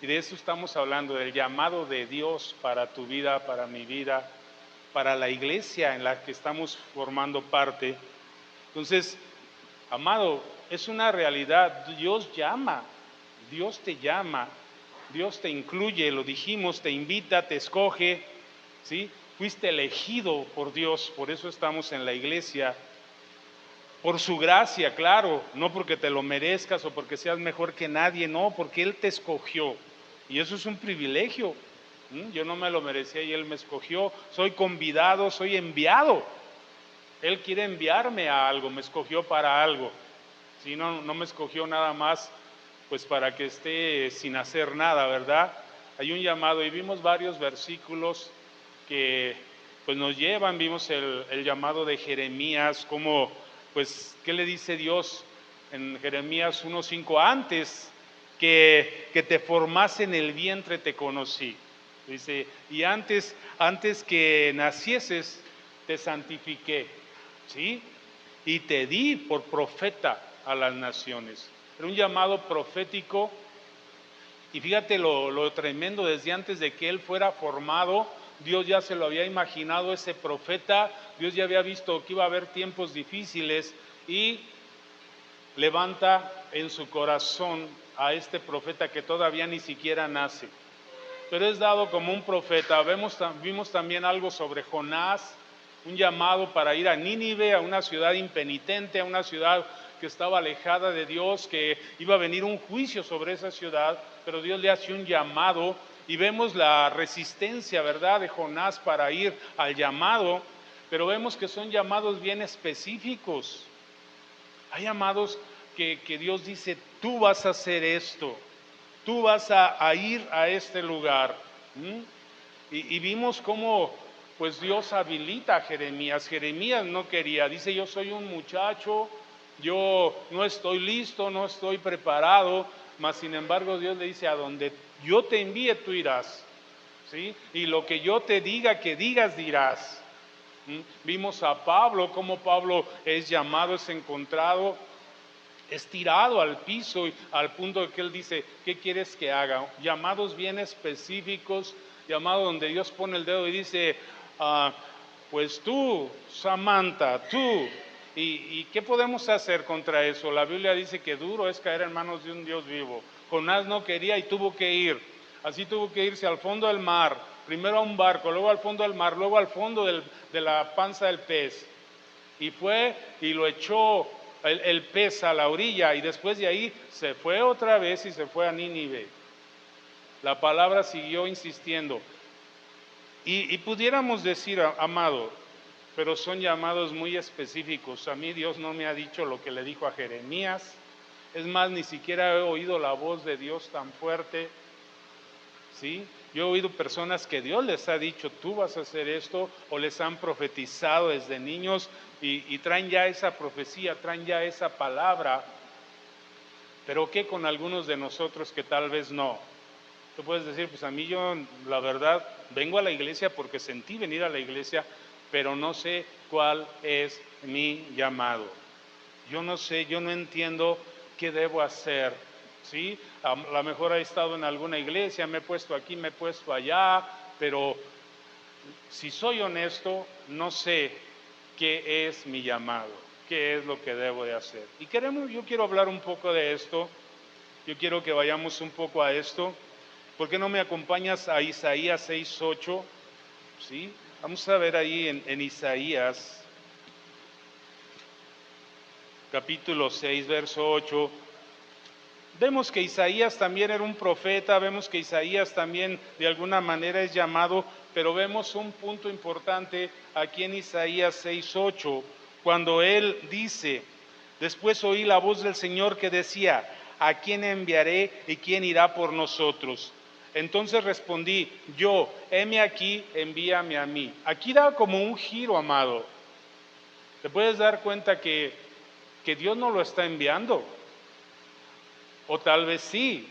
Y de eso estamos hablando, del llamado de Dios para tu vida, para mi vida, para la iglesia en la que estamos formando parte. Entonces, amado, es una realidad, Dios llama, Dios te llama, Dios te incluye, lo dijimos, te invita, te escoge, ¿sí? Fuiste elegido por Dios, por eso estamos en la iglesia. Por su gracia, claro, no porque te lo merezcas o porque seas mejor que nadie, no, porque Él te escogió. Y eso es un privilegio. Yo no me lo merecía y Él me escogió. Soy convidado, soy enviado. Él quiere enviarme a algo, me escogió para algo. Si no, no me escogió nada más, pues para que esté sin hacer nada, ¿verdad? Hay un llamado y vimos varios versículos que pues nos llevan, vimos el llamado de Jeremías, como pues, ¿qué le dice Dios en Jeremías 1:5? Antes que te formase en el vientre te conocí. Dice, y antes que nacieses te santifiqué, ¿sí? Y te di por profeta a las naciones. Era un llamado profético. Y fíjate lo tremendo, desde antes de que él fuera formado, Dios ya se lo había imaginado ese profeta, Dios ya había visto que iba a haber tiempos difíciles y levanta en su corazón a este profeta que todavía ni siquiera nace. Pero es dado como un profeta. Vimos también algo sobre Jonás, un llamado para ir a Nínive, a una ciudad impenitente, a una ciudad que estaba alejada de Dios, que iba a venir un juicio sobre esa ciudad, pero Dios le hace un llamado y vemos la resistencia, ¿verdad?, de Jonás para ir al llamado, pero vemos que son llamados bien específicos. Hay llamados que Dios dice, tú vas a hacer esto, tú vas a ir a este lugar. Y vimos cómo pues Dios habilita a Jeremías. Jeremías no quería, dice, yo soy un muchacho, yo no estoy listo, no estoy preparado, mas sin embargo Dios le dice, a donde yo te envíe tú irás, ¿sí? Y lo que yo te diga que digas dirás. Vimos a Pablo, cómo Pablo es llamado, es encontrado, es tirado al piso al punto de que él dice, ¿qué quieres que haga? Llamados bien específicos, llamados donde Dios pone el dedo y dice, pues tú, Samantha, tú. ¿Y qué podemos hacer contra eso? La Biblia dice que duro es caer en manos de un Dios vivo. Jonás no quería y tuvo que ir. Así tuvo que irse al fondo del mar, primero a un barco, luego al fondo del mar, luego al fondo de la panza del pez. Y fue y lo echó el pez a la orilla y después de ahí se fue otra vez y se fue a Nínive. La palabra siguió insistiendo. Y pudiéramos decir, amado, pero son llamados muy específicos. A mí Dios no me ha dicho lo que le dijo a Jeremías. Es más, ni siquiera he oído la voz de Dios tan fuerte. ¿Sí? Yo he oído personas que Dios les ha dicho, tú vas a hacer esto, o les han profetizado desde niños y traen ya esa profecía, traen ya esa palabra. Pero ¿qué con algunos de nosotros que tal vez no? Tú puedes decir, pues a mí yo, la verdad, vengo a la iglesia porque sentí venir a la iglesia, pero no sé cuál es mi llamado. Yo no sé, yo no entiendo qué debo hacer. ¿Sí? A lo mejor he estado en alguna iglesia, me he puesto aquí, me he puesto allá, pero si soy honesto, no sé qué es mi llamado, qué es lo que debo de hacer. Y yo quiero hablar un poco de esto, yo quiero que vayamos un poco a esto. ¿Por qué no me acompañas a Isaías 6:8? ¿Sí? Vamos a ver ahí en Isaías, capítulo 6, verso 8. Vemos que Isaías también era un profeta, vemos que Isaías también de alguna manera es llamado, pero vemos un punto importante aquí en Isaías 6:8, cuando él dice, después oí la voz del Señor que decía, ¿a quién enviaré y quién irá por nosotros? Entonces respondí, yo, heme aquí, envíame a mí. Aquí da como un giro, amado. Te puedes dar cuenta que Dios no lo está enviando. O tal vez sí,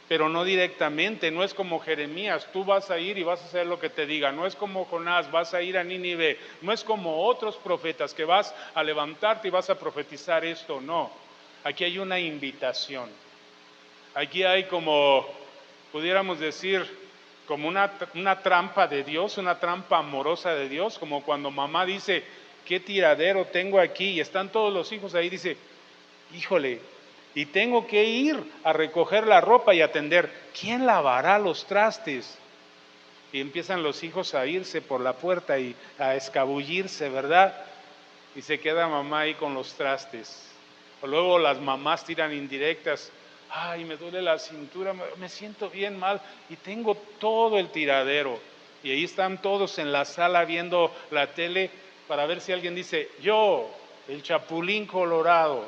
pero no directamente. No es como Jeremías, tú vas a ir y vas a hacer lo que te diga. No es como Jonás, vas a ir a Nínive. No es como otros profetas que vas a levantarte y vas a profetizar esto. No, aquí hay una invitación. Aquí hay como pudiéramos decir, como una trampa de Dios, una trampa amorosa de Dios, como cuando mamá dice, qué tiradero tengo aquí, y están todos los hijos ahí, dice, híjole, y tengo que ir a recoger la ropa y atender, ¿quién lavará los trastes? Y empiezan los hijos a irse por la puerta y a escabullirse, ¿verdad? Y se queda mamá ahí con los trastes. O luego las mamás tiran indirectas, ay, me duele la cintura, me siento bien mal y tengo todo el tiradero. Y ahí están todos en la sala viendo la tele para ver si alguien dice, yo, el Chapulín Colorado.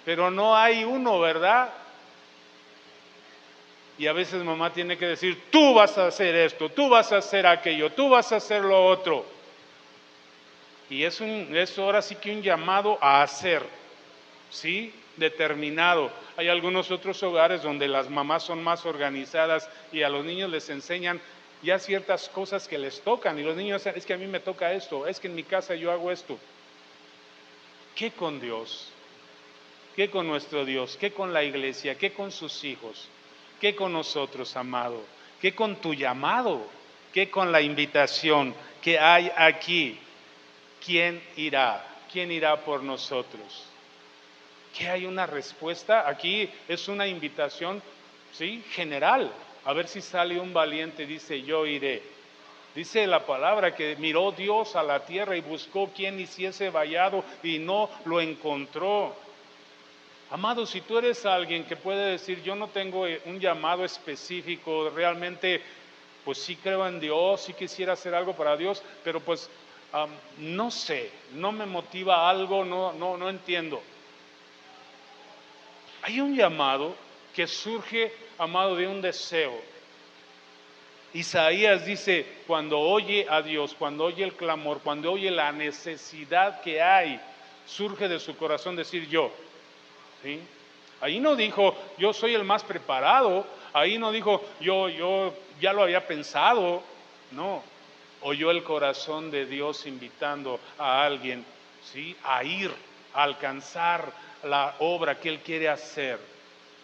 Pero no hay uno, ¿verdad? Y a veces mamá tiene que decir, tú vas a hacer esto, tú vas a hacer aquello, tú vas a hacer lo otro. Y es ahora sí que un llamado a hacer, ¿sí? Determinado. Hay algunos otros hogares donde las mamás son más organizadas y a los niños les enseñan ya ciertas cosas que les tocan. Y los niños, es que a mí me toca esto, es que en mi casa yo hago esto. ¿Qué con Dios? ¿Qué con nuestro Dios? ¿Qué con la iglesia? ¿Qué con sus hijos? ¿Qué con nosotros, amado? ¿Qué con tu llamado? ¿Qué con la invitación que hay aquí? ¿Quién irá? ¿Quién irá por nosotros? ¿Qué hay una respuesta? Aquí es una invitación, ¿sí? General. A ver si sale un valiente y dice, yo iré. Dice la palabra que miró Dios a la tierra y buscó quien hiciese vallado y no lo encontró. Amado, si tú eres alguien que puede decir, yo no tengo un llamado específico, realmente, pues sí creo en Dios, sí quisiera hacer algo para Dios, pero pues no sé, no me motiva algo, no entiendo. Hay un llamado que surge, amado, de un deseo. Isaías dice, cuando oye a Dios, cuando oye el clamor, cuando oye la necesidad que hay, surge de su corazón decir yo, ¿sí? Ahí no dijo, yo soy el más preparado, ahí no dijo, yo ya lo había pensado, no. Oyó el corazón de Dios invitando a alguien, ¿sí? A ir, a alcanzar la obra que Él quiere hacer.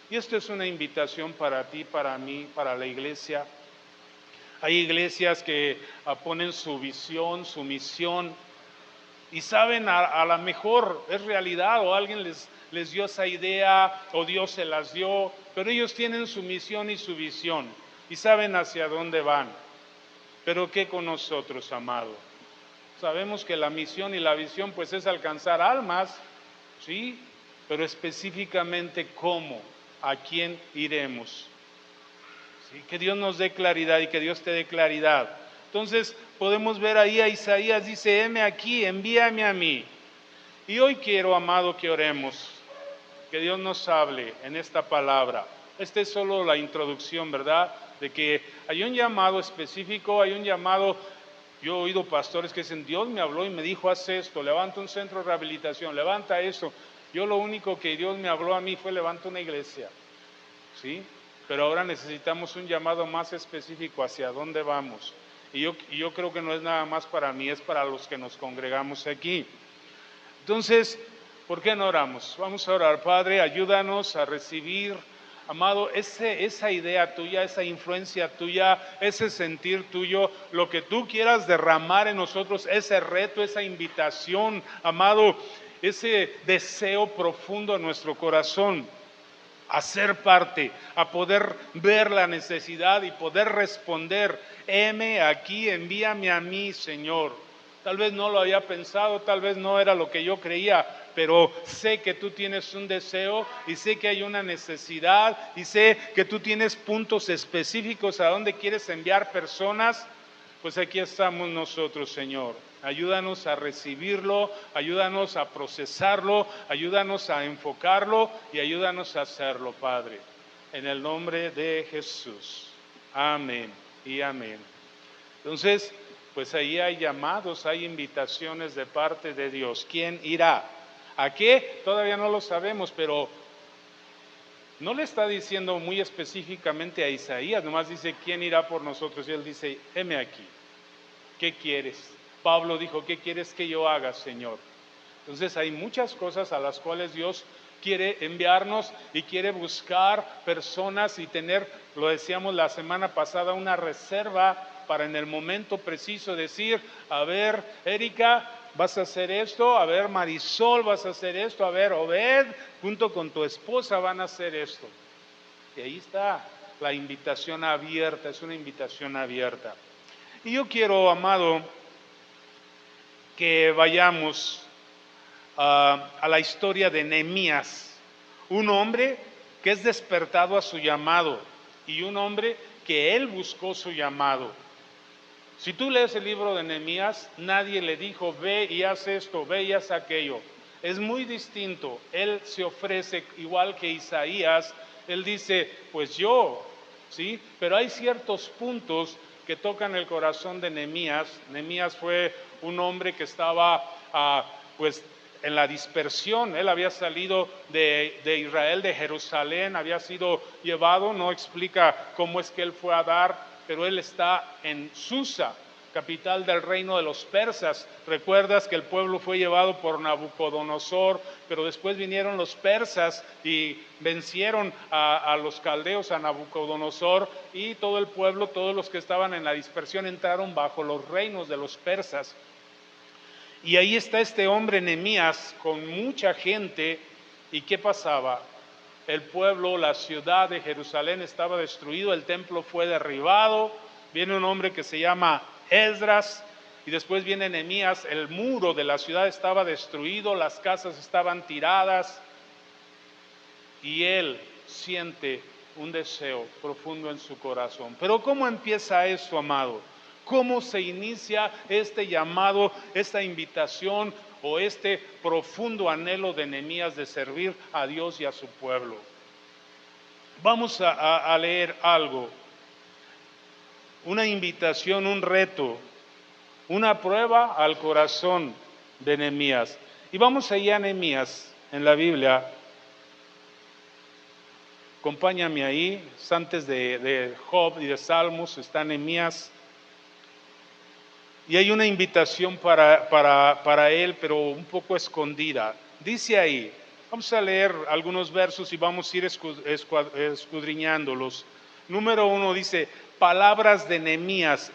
Y esto es una invitación para ti, para mí, para la iglesia. Hay iglesias que ponen su visión, su misión, y saben, a lo mejor es realidad o alguien les dio esa idea o Dios se las dio, pero ellos tienen su misión y su visión y saben hacia dónde van. Pero ¿qué con nosotros, amado? Sabemos que la misión y la visión pues es alcanzar almas, ¿sí? Pero específicamente ¿cómo? ¿A quién iremos? ¿Sí? Que Dios nos dé claridad y que Dios te dé claridad. Entonces podemos ver ahí a Isaías, dice, heme aquí, envíame a mí. Y hoy quiero, amado, que oremos, que Dios nos hable en esta palabra. Esta es solo la introducción, ¿verdad? De que hay un llamado específico, hay un llamado, yo he oído pastores que dicen, Dios me habló y me dijo, haz esto, levanta un centro de rehabilitación, levanta eso. Yo lo único que Dios me habló a mí fue levanta una iglesia, ¿sí? Pero ahora necesitamos un llamado más específico hacia dónde vamos. Y yo creo que no es nada más para mí, es para los que nos congregamos aquí. Entonces, ¿por qué no oramos? Vamos a orar. Padre, ayúdanos a recibir, amado, esa idea tuya, esa influencia tuya, ese sentir tuyo, lo que tú quieras derramar en nosotros, ese reto, esa invitación, amado, ese deseo profundo en nuestro corazón. A ser parte, a poder ver la necesidad y poder responder, heme aquí, envíame a mí, Señor. Tal vez no lo había pensado, tal vez no era lo que yo creía, pero sé que tú tienes un deseo y sé que hay una necesidad y sé que tú tienes puntos específicos a donde quieres enviar personas. Pues aquí estamos nosotros, Señor. Ayúdanos a recibirlo, ayúdanos a procesarlo, ayúdanos a enfocarlo y ayúdanos a hacerlo, Padre. En el nombre de Jesús. Amén y amén. Entonces, pues ahí hay llamados, hay invitaciones de parte de Dios. ¿Quién irá? ¿A qué? Todavía no lo sabemos, pero no le está diciendo muy específicamente a Isaías, nomás dice, ¿quién irá por nosotros? Y él dice, heme aquí. ¿Qué quieres? Pablo dijo, ¿qué quieres que yo haga, Señor? Entonces hay muchas cosas a las cuales Dios quiere enviarnos y quiere buscar personas y tener, lo decíamos la semana pasada, una reserva para en el momento preciso decir, a ver, Erika, vas a hacer esto, a ver, Marisol, vas a hacer esto, a ver, Obed, junto con tu esposa van a hacer esto. Y ahí está la invitación abierta, es una invitación abierta. Y yo quiero, amado, que vayamos a la historia de Nehemías, un hombre que es despertado a su llamado y un hombre que él buscó su llamado. Si tú lees el libro de Nehemías, nadie le dijo, ve y haz esto, ve y haz aquello. Es muy distinto. Él se ofrece, igual que Isaías, él dice, pues yo, ¿sí? Pero hay ciertos puntos que tocan el corazón de Nehemías. Nehemías fue un hombre que estaba, pues, en la dispersión. Él había salido de Israel, de Jerusalén, había sido llevado, no explica cómo es que él fue a Dar, pero él está en Susa, capital del reino de los persas. Recuerdas que el pueblo fue llevado por Nabucodonosor, pero después vinieron los persas y vencieron a los caldeos, a Nabucodonosor, y todo el pueblo, todos los que estaban en la dispersión entraron bajo los reinos de los persas. Y ahí está este hombre Nehemías con mucha gente. ¿Y qué pasaba? El pueblo, la ciudad de Jerusalén estaba destruido, el templo fue derribado, viene un hombre que se llama Esdras, y después viene Nehemías, el muro de la ciudad estaba destruido, las casas estaban tiradas, y él siente un deseo profundo en su corazón. Pero ¿cómo empieza eso, amado? ¿Cómo se inicia este llamado, esta invitación o este profundo anhelo de Nehemías de servir a Dios y a su pueblo? Vamos a leer algo, una invitación, un reto, una prueba al corazón de Nehemías. Y vamos allá a Nehemías en la Biblia. Acompáñame ahí, antes de Job y de Salmos está Nehemías. Y hay una invitación para él, pero un poco escondida. Dice ahí, vamos a leer algunos versos y vamos a ir escudriñándolos. Número 1 dice, palabras de Nehemías.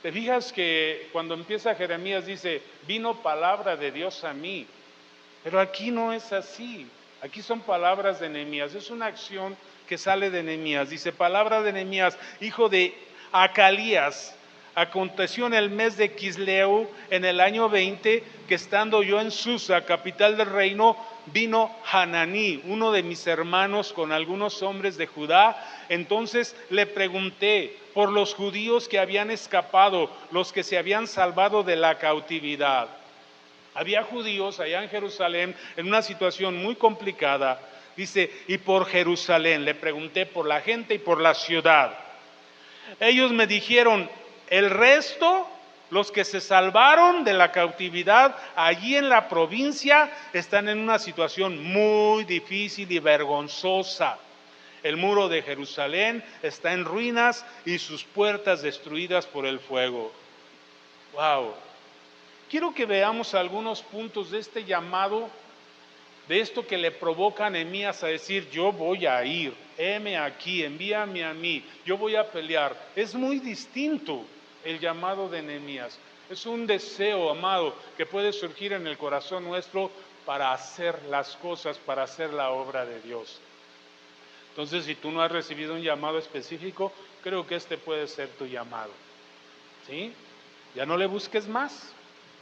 ¿Te fijas que cuando empieza Jeremías dice, vino palabra de Dios a mí? Pero aquí no es así. Aquí son palabras de Nehemías. Es una acción que sale de Nehemías. Dice, palabra de Nehemías, hijo de Acalías. Aconteció en el mes de Quisleu, en el año 20, que estando yo en Susa, capital del reino, vino Hananí, uno de mis hermanos, con algunos hombres de Judá. Entonces le pregunté por los judíos que habían escapado, los que se habían salvado de la cautividad. Había judíos allá en Jerusalén en una situación muy complicada. Dice, y por Jerusalén, le pregunté por la gente y por la ciudad. Ellos me dijeron, el resto, los que se salvaron de la cautividad allí en la provincia, están en una situación muy difícil y vergonzosa. El muro de Jerusalén está en ruinas y sus puertas destruidas por el fuego. Wow. Quiero que veamos algunos puntos de este llamado, de esto que le provoca a Nehemías a decir, yo voy a ir, heme aquí, envíame a mí, yo voy a pelear. Es muy distinto el llamado de Nehemías. Es un deseo, amado, que puede surgir en el corazón nuestro para hacer las cosas, para hacer la obra de Dios. Entonces, si tú no has recibido un llamado específico, creo que este puede ser tu llamado. ¿Sí? Ya no le busques más.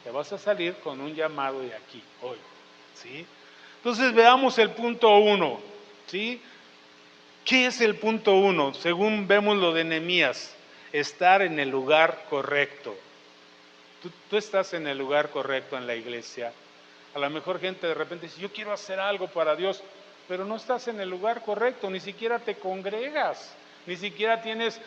Te vas a salir con un llamado de aquí, hoy. ¿Sí? Entonces, veamos el punto 1. ¿Sí? ¿Qué es el punto 1? Según vemos lo de Nehemías. Estar en el lugar correcto. Tú estás en el lugar correcto en la iglesia. A lo mejor gente de repente dice, yo quiero hacer algo para Dios, pero no estás en el lugar correcto, ni siquiera te congregas, ni siquiera tienes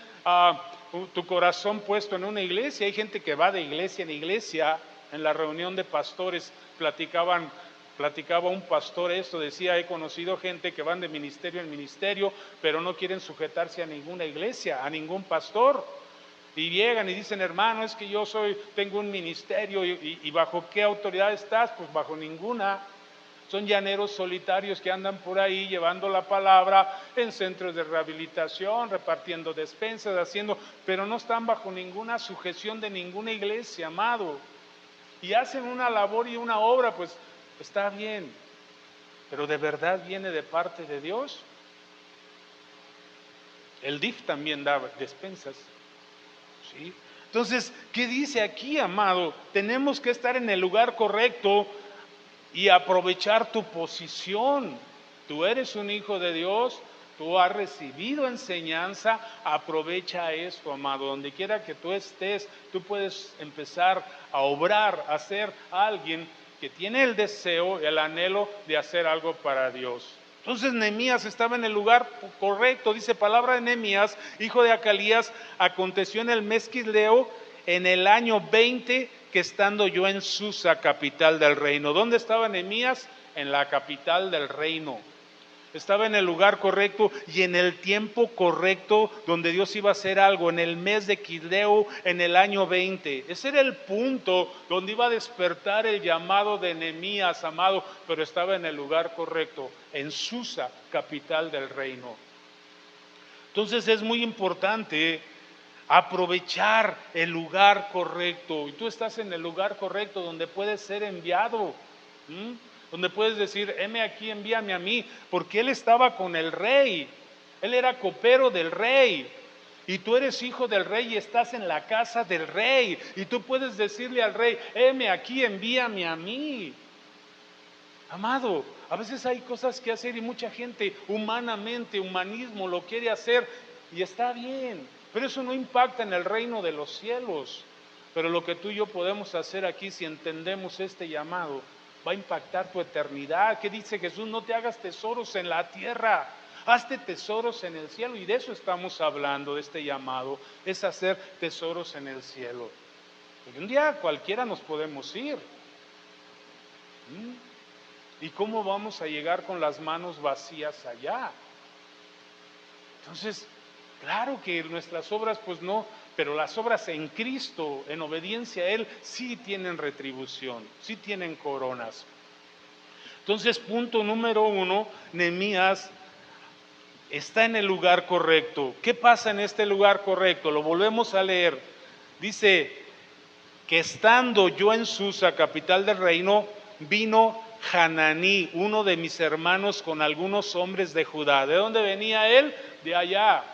tu corazón puesto en una iglesia. Hay gente que va de iglesia en iglesia. En la reunión de pastores platicaba un pastor esto, decía, he conocido gente que van de ministerio en ministerio, pero no quieren sujetarse a ninguna iglesia, a ningún pastor. Y llegan y dicen, hermano, es que yo tengo un ministerio, y ¿bajo qué autoridad estás? Pues bajo ninguna. Son llaneros solitarios que andan por ahí llevando la palabra en centros de rehabilitación, repartiendo despensas, pero no están bajo ninguna sujeción de ninguna iglesia, amado. Y hacen una labor y una obra, pues está bien, pero ¿de verdad viene de parte de Dios? El DIF también da despensas, ¿sí? Entonces, ¿qué dice aquí, amado? Tenemos que estar en el lugar correcto y aprovechar tu posición. Tú eres un hijo de Dios, tú has recibido enseñanza, aprovecha eso, amado. Donde quiera que tú estés, tú puedes empezar a obrar, a ser alguien que tiene el deseo, el anhelo de hacer algo para Dios. Entonces Nehemías estaba en el lugar correcto. Dice palabra de Nehemías, hijo de Acalías: aconteció en el mes Quisleo, en el año 20, que estando yo en Susa, capital del reino. ¿Dónde estaba Nehemías? En la capital del reino. Estaba en el lugar correcto y en el tiempo correcto donde Dios iba a hacer algo, en el mes de Quisleo, en el año 20. Ese era el punto donde iba a despertar el llamado de Nehemías, amado, pero estaba en el lugar correcto, en Susa, capital del reino. Entonces es muy importante aprovechar el lugar correcto. Y tú estás en el lugar correcto donde puedes ser enviado. Donde puedes decir, heme aquí, envíame a mí, porque él estaba con el rey, él era copero del rey, y tú eres hijo del rey y estás en la casa del rey, y tú puedes decirle al rey, heme aquí, envíame a mí. Amado, a veces hay cosas que hacer y mucha gente humanamente, humanismo lo quiere hacer y está bien, pero eso no impacta en el reino de los cielos. Pero lo que tú y yo podemos hacer aquí, si entendemos este llamado, va a impactar tu eternidad. ¿Qué dice Jesús? No te hagas tesoros en la tierra, hazte tesoros en el cielo. Y de eso estamos hablando, de este llamado, es hacer tesoros en el cielo. Porque un día cualquiera nos podemos ir. ¿Y cómo vamos a llegar con las manos vacías allá? Entonces, claro que nuestras obras pues no, pero las obras en Cristo, en obediencia a Él, sí tienen retribución, sí tienen coronas. Entonces, punto número 1, Nehemías está en el lugar correcto. ¿Qué pasa en este lugar correcto? Lo volvemos a leer. Dice que estando yo en Susa, capital del reino, vino Hananí, uno de mis hermanos, con algunos hombres de Judá. ¿De dónde venía él? De allá,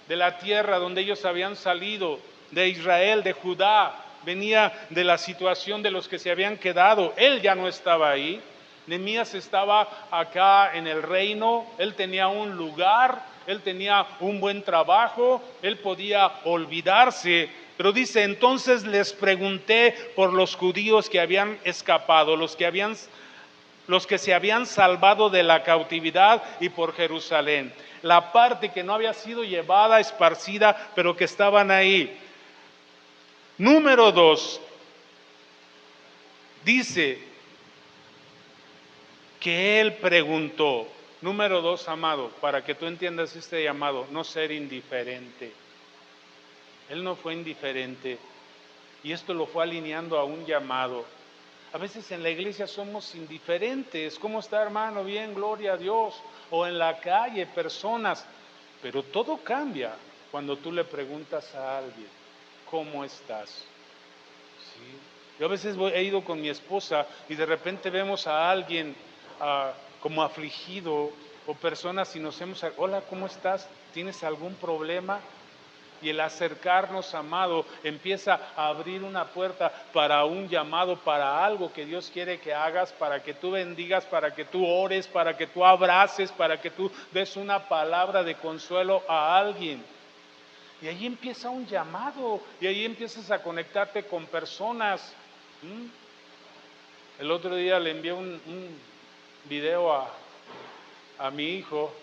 de la tierra donde ellos habían salido, de Israel, de Judá. Venía de la situación de los que se habían quedado. Él ya no estaba ahí. Nehemías estaba acá en el reino. Él tenía un lugar, él tenía un buen trabajo, él podía olvidarse. Pero dice, entonces les pregunté por los judíos que habían escapado, los que se habían salvado de la cautividad, y por Jerusalén, la parte que no había sido llevada, esparcida, pero que estaban ahí. Número 2, dice que él preguntó. Número 2, amado, para que tú entiendas este llamado, no ser indiferente. Él no fue indiferente, y esto lo fue alineando a un llamado. A veces en la iglesia somos indiferentes. ¿Cómo está, hermano? Bien, gloria a Dios. O en la calle, personas. Pero todo cambia cuando tú le preguntas a alguien, ¿cómo estás? ¿Sí? Yo a veces he ido con mi esposa y de repente vemos a alguien como afligido, o personas, y nos hemos, hola, ¿cómo estás? ¿Tienes algún problema? Y el acercarnos, amado, empieza a abrir una puerta para un llamado, para algo que Dios quiere que hagas, para que tú bendigas, para que tú ores, para que tú abraces, para que tú des una palabra de consuelo a alguien. Y ahí empieza un llamado, y ahí empiezas a conectarte con personas. El otro día le envié un video a mi hijo,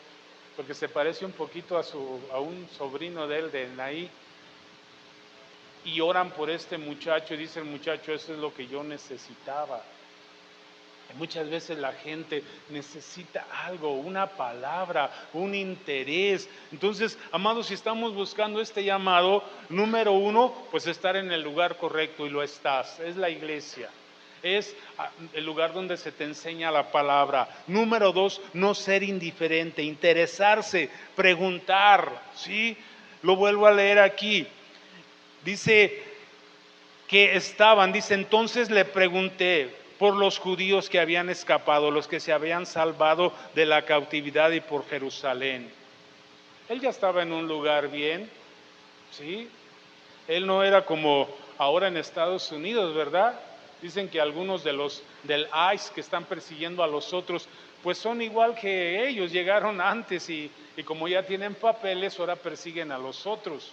porque se parece un poquito a un sobrino de él, de Naí, y oran por este muchacho, y dice el muchacho, eso es lo que yo necesitaba. Y muchas veces la gente necesita algo, una palabra, un interés. Entonces, amados, si estamos buscando este llamado, número 1, pues estar en el lugar correcto, y lo estás, es la iglesia. es el lugar donde se te enseña la palabra. Número 2, no ser indiferente, interesarse, preguntar, ¿sí? Lo vuelvo a leer aquí. Dice que dice, entonces le pregunté por los judíos que habían escapado, los que se habían salvado de la cautividad y por Jerusalén. Él ya estaba en un lugar bien, ¿sí? Él no era como ahora en Estados Unidos, ¿verdad? Dicen que algunos de los del ICE que están persiguiendo a los otros, pues son igual que ellos, llegaron antes y como ya tienen papeles, ahora persiguen a los otros.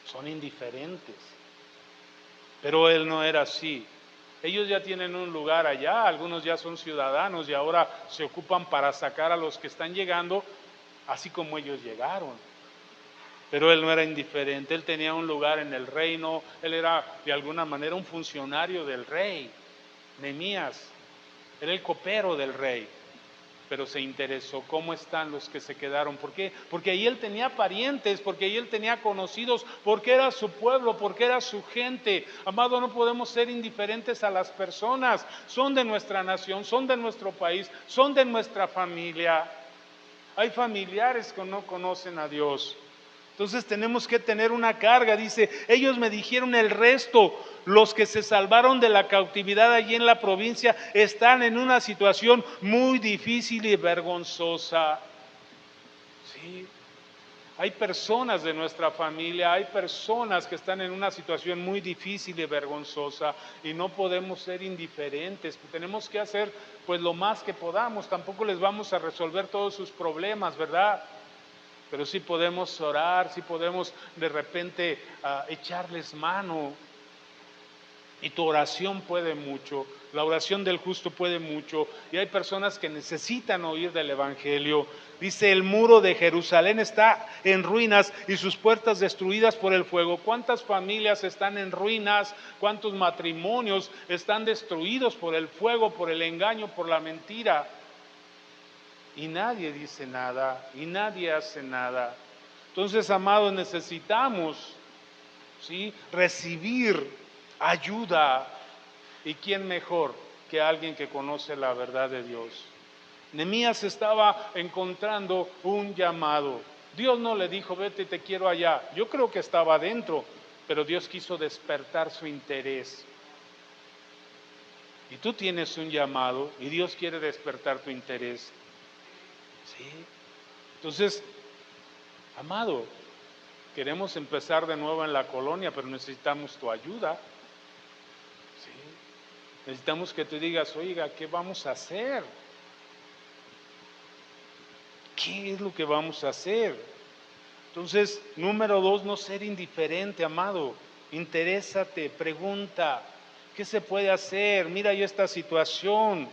Son indiferentes. Pero él no era así. Ellos ya tienen un lugar allá, algunos ya son ciudadanos y ahora se ocupan para sacar a los que están llegando, así como ellos llegaron. Pero él no era indiferente, él tenía un lugar en el reino, él era de alguna manera un funcionario del rey. Nehemías era el copero del rey, pero se interesó cómo están los que se quedaron. ¿Por qué? Porque ahí él tenía parientes, porque ahí él tenía conocidos, porque era su pueblo, porque era su gente. Amado, no podemos ser indiferentes a las personas. Son de nuestra nación, son de nuestro país, son de nuestra familia. Hay familiares que no conocen a Dios. Entonces tenemos que tener una carga. Dice, ellos me dijeron el resto, los que se salvaron de la cautividad allí en la provincia, están en una situación muy difícil y vergonzosa. Sí, hay personas de nuestra familia, hay personas que están en una situación muy difícil y vergonzosa y no podemos ser indiferentes. Tenemos que hacer pues lo más que podamos. Tampoco les vamos a resolver todos sus problemas, ¿verdad? Pero sí podemos orar, sí podemos de repente echarles mano. Y tu oración puede mucho, la oración del justo puede mucho. Y hay personas que necesitan oír del Evangelio. Dice, el muro de Jerusalén está en ruinas y sus puertas destruidas por el fuego. ¿Cuántas familias están en ruinas? ¿Cuántos matrimonios están destruidos por el fuego, por el engaño, por la mentira? Y nadie dice nada, y nadie hace nada. Entonces, amados, necesitamos, ¿sí?, recibir ayuda. ¿Y quién mejor que alguien que conoce la verdad de Dios? Nehemías estaba encontrando un llamado. Dios no le dijo, vete, te quiero allá. Yo creo que estaba adentro, pero Dios quiso despertar su interés. Y tú tienes un llamado y Dios quiere despertar tu interés. Sí. Entonces, amado, queremos empezar de nuevo en la colonia, pero necesitamos tu ayuda. Sí. Necesitamos que tú digas, oiga, ¿qué vamos a hacer? ¿Qué es lo que vamos a hacer? Entonces, número 2, no ser indiferente, amado. Interésate, pregunta, ¿qué se puede hacer? Mira yo esta situación.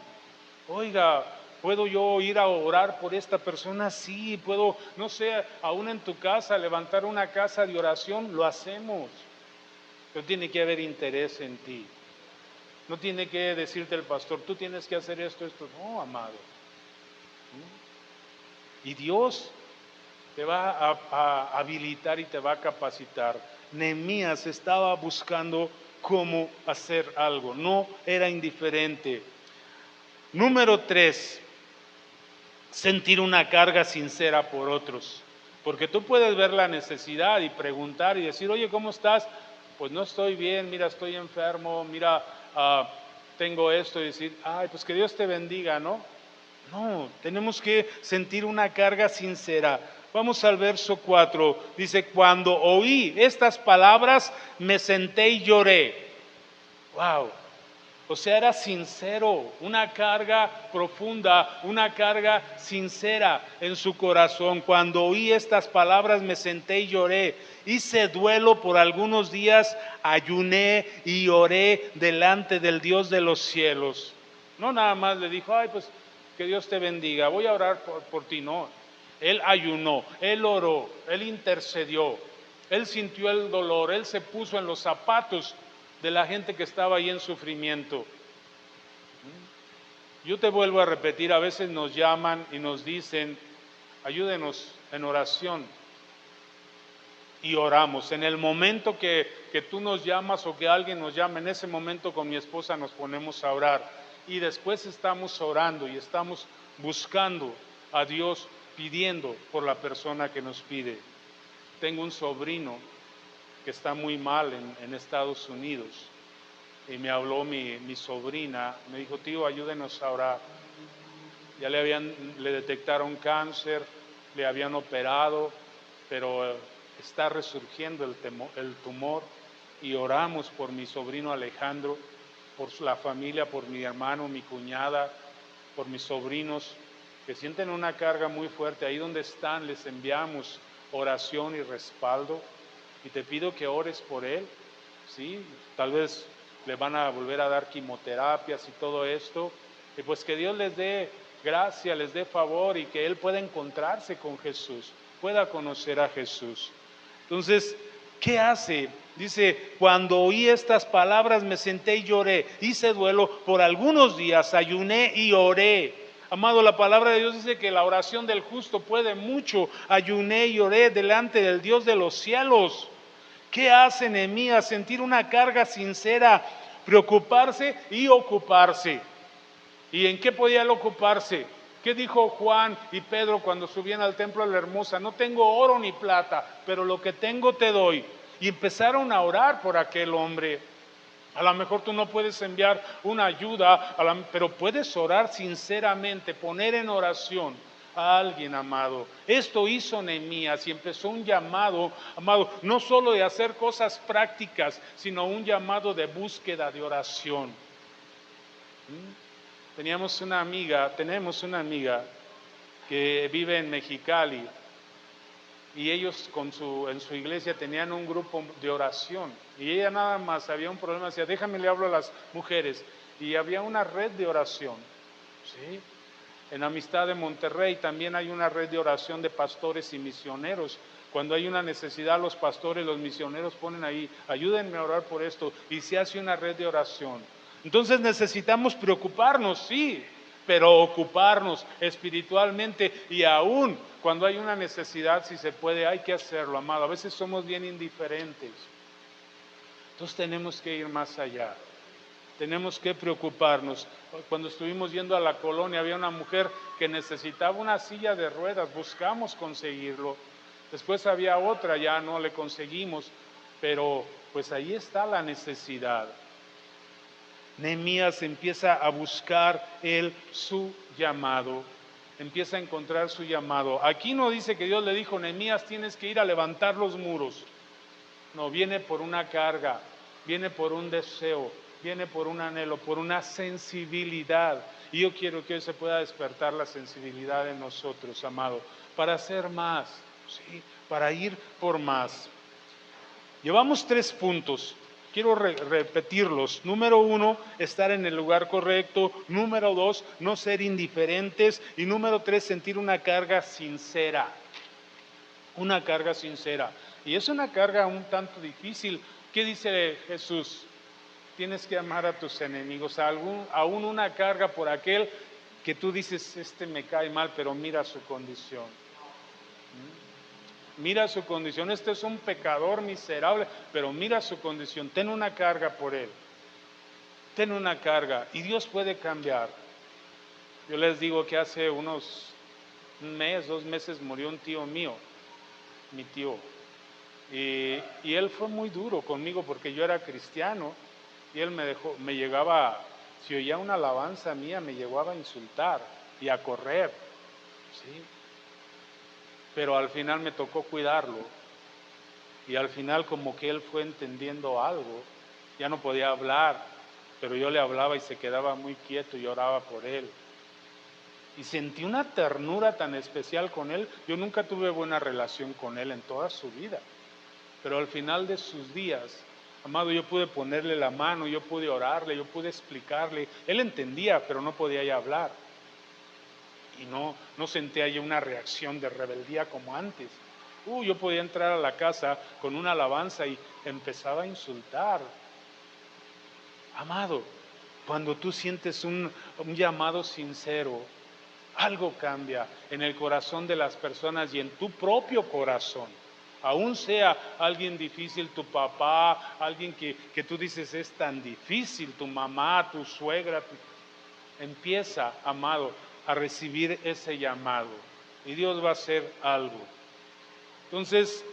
Oiga, ¿puedo yo ir a orar por esta persona? Sí, puedo, no sé, aún en tu casa, levantar una casa de oración, lo hacemos. Pero tiene que haber interés en ti. No tiene que decirte el pastor, tú tienes que hacer esto. No, amado. Y Dios te va a habilitar y te va a capacitar. Nehemías estaba buscando cómo hacer algo, no era indiferente. Número 3, sentir una carga sincera por otros. Porque tú puedes ver la necesidad y preguntar y decir, oye, ¿cómo estás? Pues no estoy bien, mira, estoy enfermo, mira, tengo esto, y decir, ay, pues que Dios te bendiga, ¿no? No, tenemos que sentir una carga sincera. Vamos al verso 4, dice, cuando oí estas palabras, me senté y lloré. Wow. O sea, era sincero, una carga profunda, una carga sincera en su corazón. Cuando oí estas palabras me senté y lloré. Hice duelo por algunos días, ayuné y oré delante del Dios de los cielos. No nada más le dijo, ay, pues que Dios te bendiga, voy a orar por ti. No, él ayunó, él oró, él intercedió, él sintió el dolor, él se puso en los zapatos de la gente que estaba ahí en sufrimiento. Yo te vuelvo a repetir, a veces nos llaman y nos dicen, ayúdenos en oración. y oramos. En el momento que tú nos llamas o que alguien nos llama, en ese momento con mi esposa nos ponemos a orar. Y después estamos orando y estamos buscando a Dios, pidiendo por la persona que nos pide. Tengo un sobrino que está muy mal en Estados Unidos. Y me habló mi sobrina, me dijo, tío, ayúdenos a orar. Ya le detectaron cáncer, le habían operado, pero está resurgiendo el tumor. Y oramos por mi sobrino Alejandro, por la familia, por mi hermano, mi cuñada, por mis sobrinos, que sienten una carga muy fuerte. Ahí donde están les enviamos oración y respaldo. Y te pido que ores por él, ¿sí? Tal vez le van a volver a dar quimioterapias y todo esto. Y pues que Dios les dé gracia, les dé favor y que él pueda encontrarse con Jesús, pueda conocer a Jesús. Entonces, ¿qué hace? Dice, cuando oí estas palabras me senté y lloré, hice duelo por algunos días, ayuné y oré. Amado, la palabra de Dios dice que la oración del justo puede mucho. Ayuné y oré delante del Dios de los cielos. ¿Qué hace Nehemías? Sentir una carga sincera, preocuparse y ocuparse. ¿Y en qué podía él ocuparse? ¿Qué dijo Juan y Pedro cuando subían al templo de la Hermosa? No tengo oro ni plata, pero lo que tengo te doy. Y empezaron a orar por aquel hombre. A lo mejor tú no puedes enviar una ayuda, pero puedes orar sinceramente, poner en oración a alguien, amado. Esto hizo Nehemías y empezó un llamado, amado, no solo de hacer cosas prácticas, sino un llamado de búsqueda, de oración. Tenemos una amiga que vive en Mexicali y ellos en su iglesia tenían un grupo de oración y ella nada más había un problema, decía, déjame le hablo a las mujeres, y había una red de oración, ¿sí? En Amistad de Monterrey también hay una red de oración de pastores y misioneros. Cuando hay una necesidad, los pastores, los misioneros ponen ahí, ayúdenme a orar por esto, y se hace una red de oración. Entonces necesitamos preocuparnos, sí, pero ocuparnos espiritualmente, y aún cuando hay una necesidad, si se puede, hay que hacerlo, amado. A veces somos bien indiferentes. Entonces tenemos que ir más allá. Tenemos que preocuparnos. Cuando estuvimos yendo a la colonia, había una mujer que necesitaba una silla de ruedas, buscamos conseguirlo. Después había otra, ya no le conseguimos, pero pues ahí está la necesidad. Nehemías empieza a buscar su llamado, empieza a encontrar su llamado. Aquí no dice que Dios le dijo, Nehemías, tienes que ir a levantar los muros. No, viene por una carga, viene por un deseo, viene por un anhelo, por una sensibilidad. Y yo quiero que hoy se pueda despertar la sensibilidad en nosotros, amado, para hacer más, ¿sí? Para ir por más. Llevamos 3 puntos. Quiero repetirlos. Número 1, estar en el lugar correcto. Número 2, no ser indiferentes. Y número 3, sentir una carga sincera. Una carga sincera. Y es una carga un tanto difícil. ¿Qué dice Jesús? Tienes que amar a tus enemigos. Aún una carga por aquel que tú dices, este me cae mal, pero mira su condición. Mira su condición, este es un pecador miserable, pero mira su condición, ten una carga por él, ten una carga y Dios puede cambiar. Yo les digo que hace un mes, 2 meses murió un tío mío, mi tío, y él fue muy duro conmigo porque yo era cristiano y él me llegaba, si oía una alabanza mía, me llegaba a insultar y a correr, ¿sí? Pero al final me tocó cuidarlo y al final como que él fue entendiendo algo, ya no podía hablar, pero yo le hablaba y se quedaba muy quieto y oraba por él. Y sentí una ternura tan especial con él. Yo nunca tuve buena relación con él en toda su vida, pero al final de sus días, amado, yo pude ponerle la mano, yo pude orarle, yo pude explicarle. Él entendía, pero no podía ya hablar. Y no sentía yo una reacción de rebeldía como antes. Yo podía entrar a la casa con una alabanza y empezaba a insultar. Amado, cuando tú sientes un llamado sincero, algo cambia en el corazón de las personas y en tu propio corazón. aún sea alguien difícil, tu papá, alguien que tú dices es tan difícil, tu mamá, tu suegra, empieza, amado, a recibir ese llamado y Dios va a hacer algo. Entonces,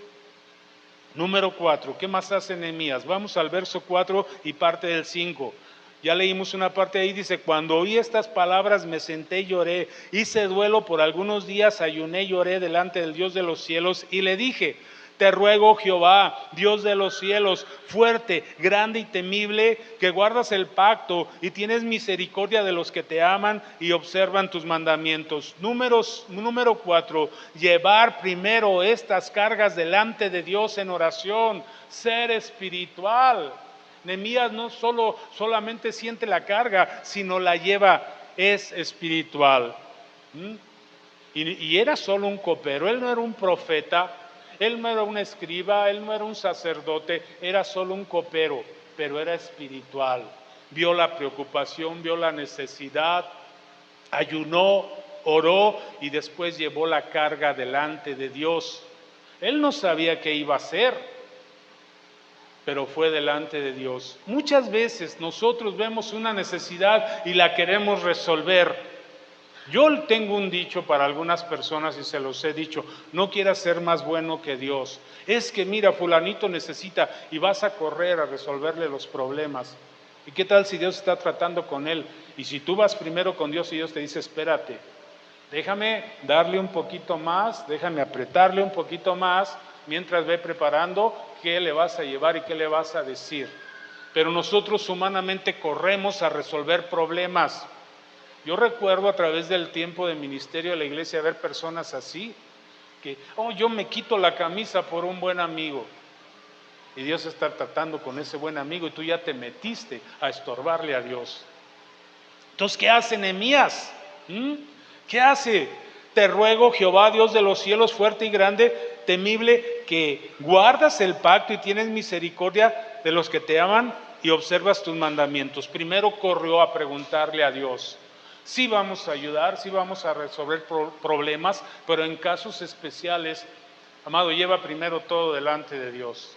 número 4, ¿qué más hace Nehemías? Vamos al verso 4 y parte del 5. Ya leímos una parte ahí, dice, cuando oí estas palabras me senté y lloré, hice duelo por algunos días, ayuné y lloré delante del Dios de los cielos y le dije, te ruego Jehová, Dios de los cielos, fuerte, grande y temible, que guardas el pacto y tienes misericordia de los que te aman y observan tus mandamientos. Número 4, llevar primero estas cargas delante de Dios en oración, ser espiritual. Nehemías no solamente siente la carga, sino la lleva, es espiritual. Y era solo un copero, él no era un profeta, él no era un escriba, él no era un sacerdote, era solo un copero, pero era espiritual. Vio la preocupación, vio la necesidad, ayunó, oró y después llevó la carga delante de Dios. Él no sabía qué iba a hacer, pero fue delante de Dios. Muchas veces nosotros vemos una necesidad y la queremos resolver. Yo tengo un dicho para algunas personas y se los he dicho, no quieras ser más bueno que Dios. Es que mira, fulanito necesita y vas a correr a resolverle los problemas. ¿Y qué tal si Dios está tratando con él? Y si tú vas primero con Dios y Dios te dice, espérate, déjame darle un poquito más, déjame apretarle un poquito más, mientras ve preparando qué le vas a llevar y qué le vas a decir. Pero nosotros humanamente corremos a resolver problemas. Yo recuerdo a través del tiempo de ministerio de la iglesia ver personas así, que, yo me quito la camisa por un buen amigo. Y Dios está tratando con ese buen amigo y tú ya te metiste a estorbarle a Dios. Entonces, ¿qué hace Nehemías? ¿Qué hace? Te ruego, Jehová, Dios de los cielos, fuerte y grande, temible, que guardas el pacto y tienes misericordia de los que te aman y observas tus mandamientos. Primero corrió a preguntarle a Dios. Sí vamos a ayudar, sí vamos a resolver problemas, pero en casos especiales, amado, lleva primero todo delante de Dios.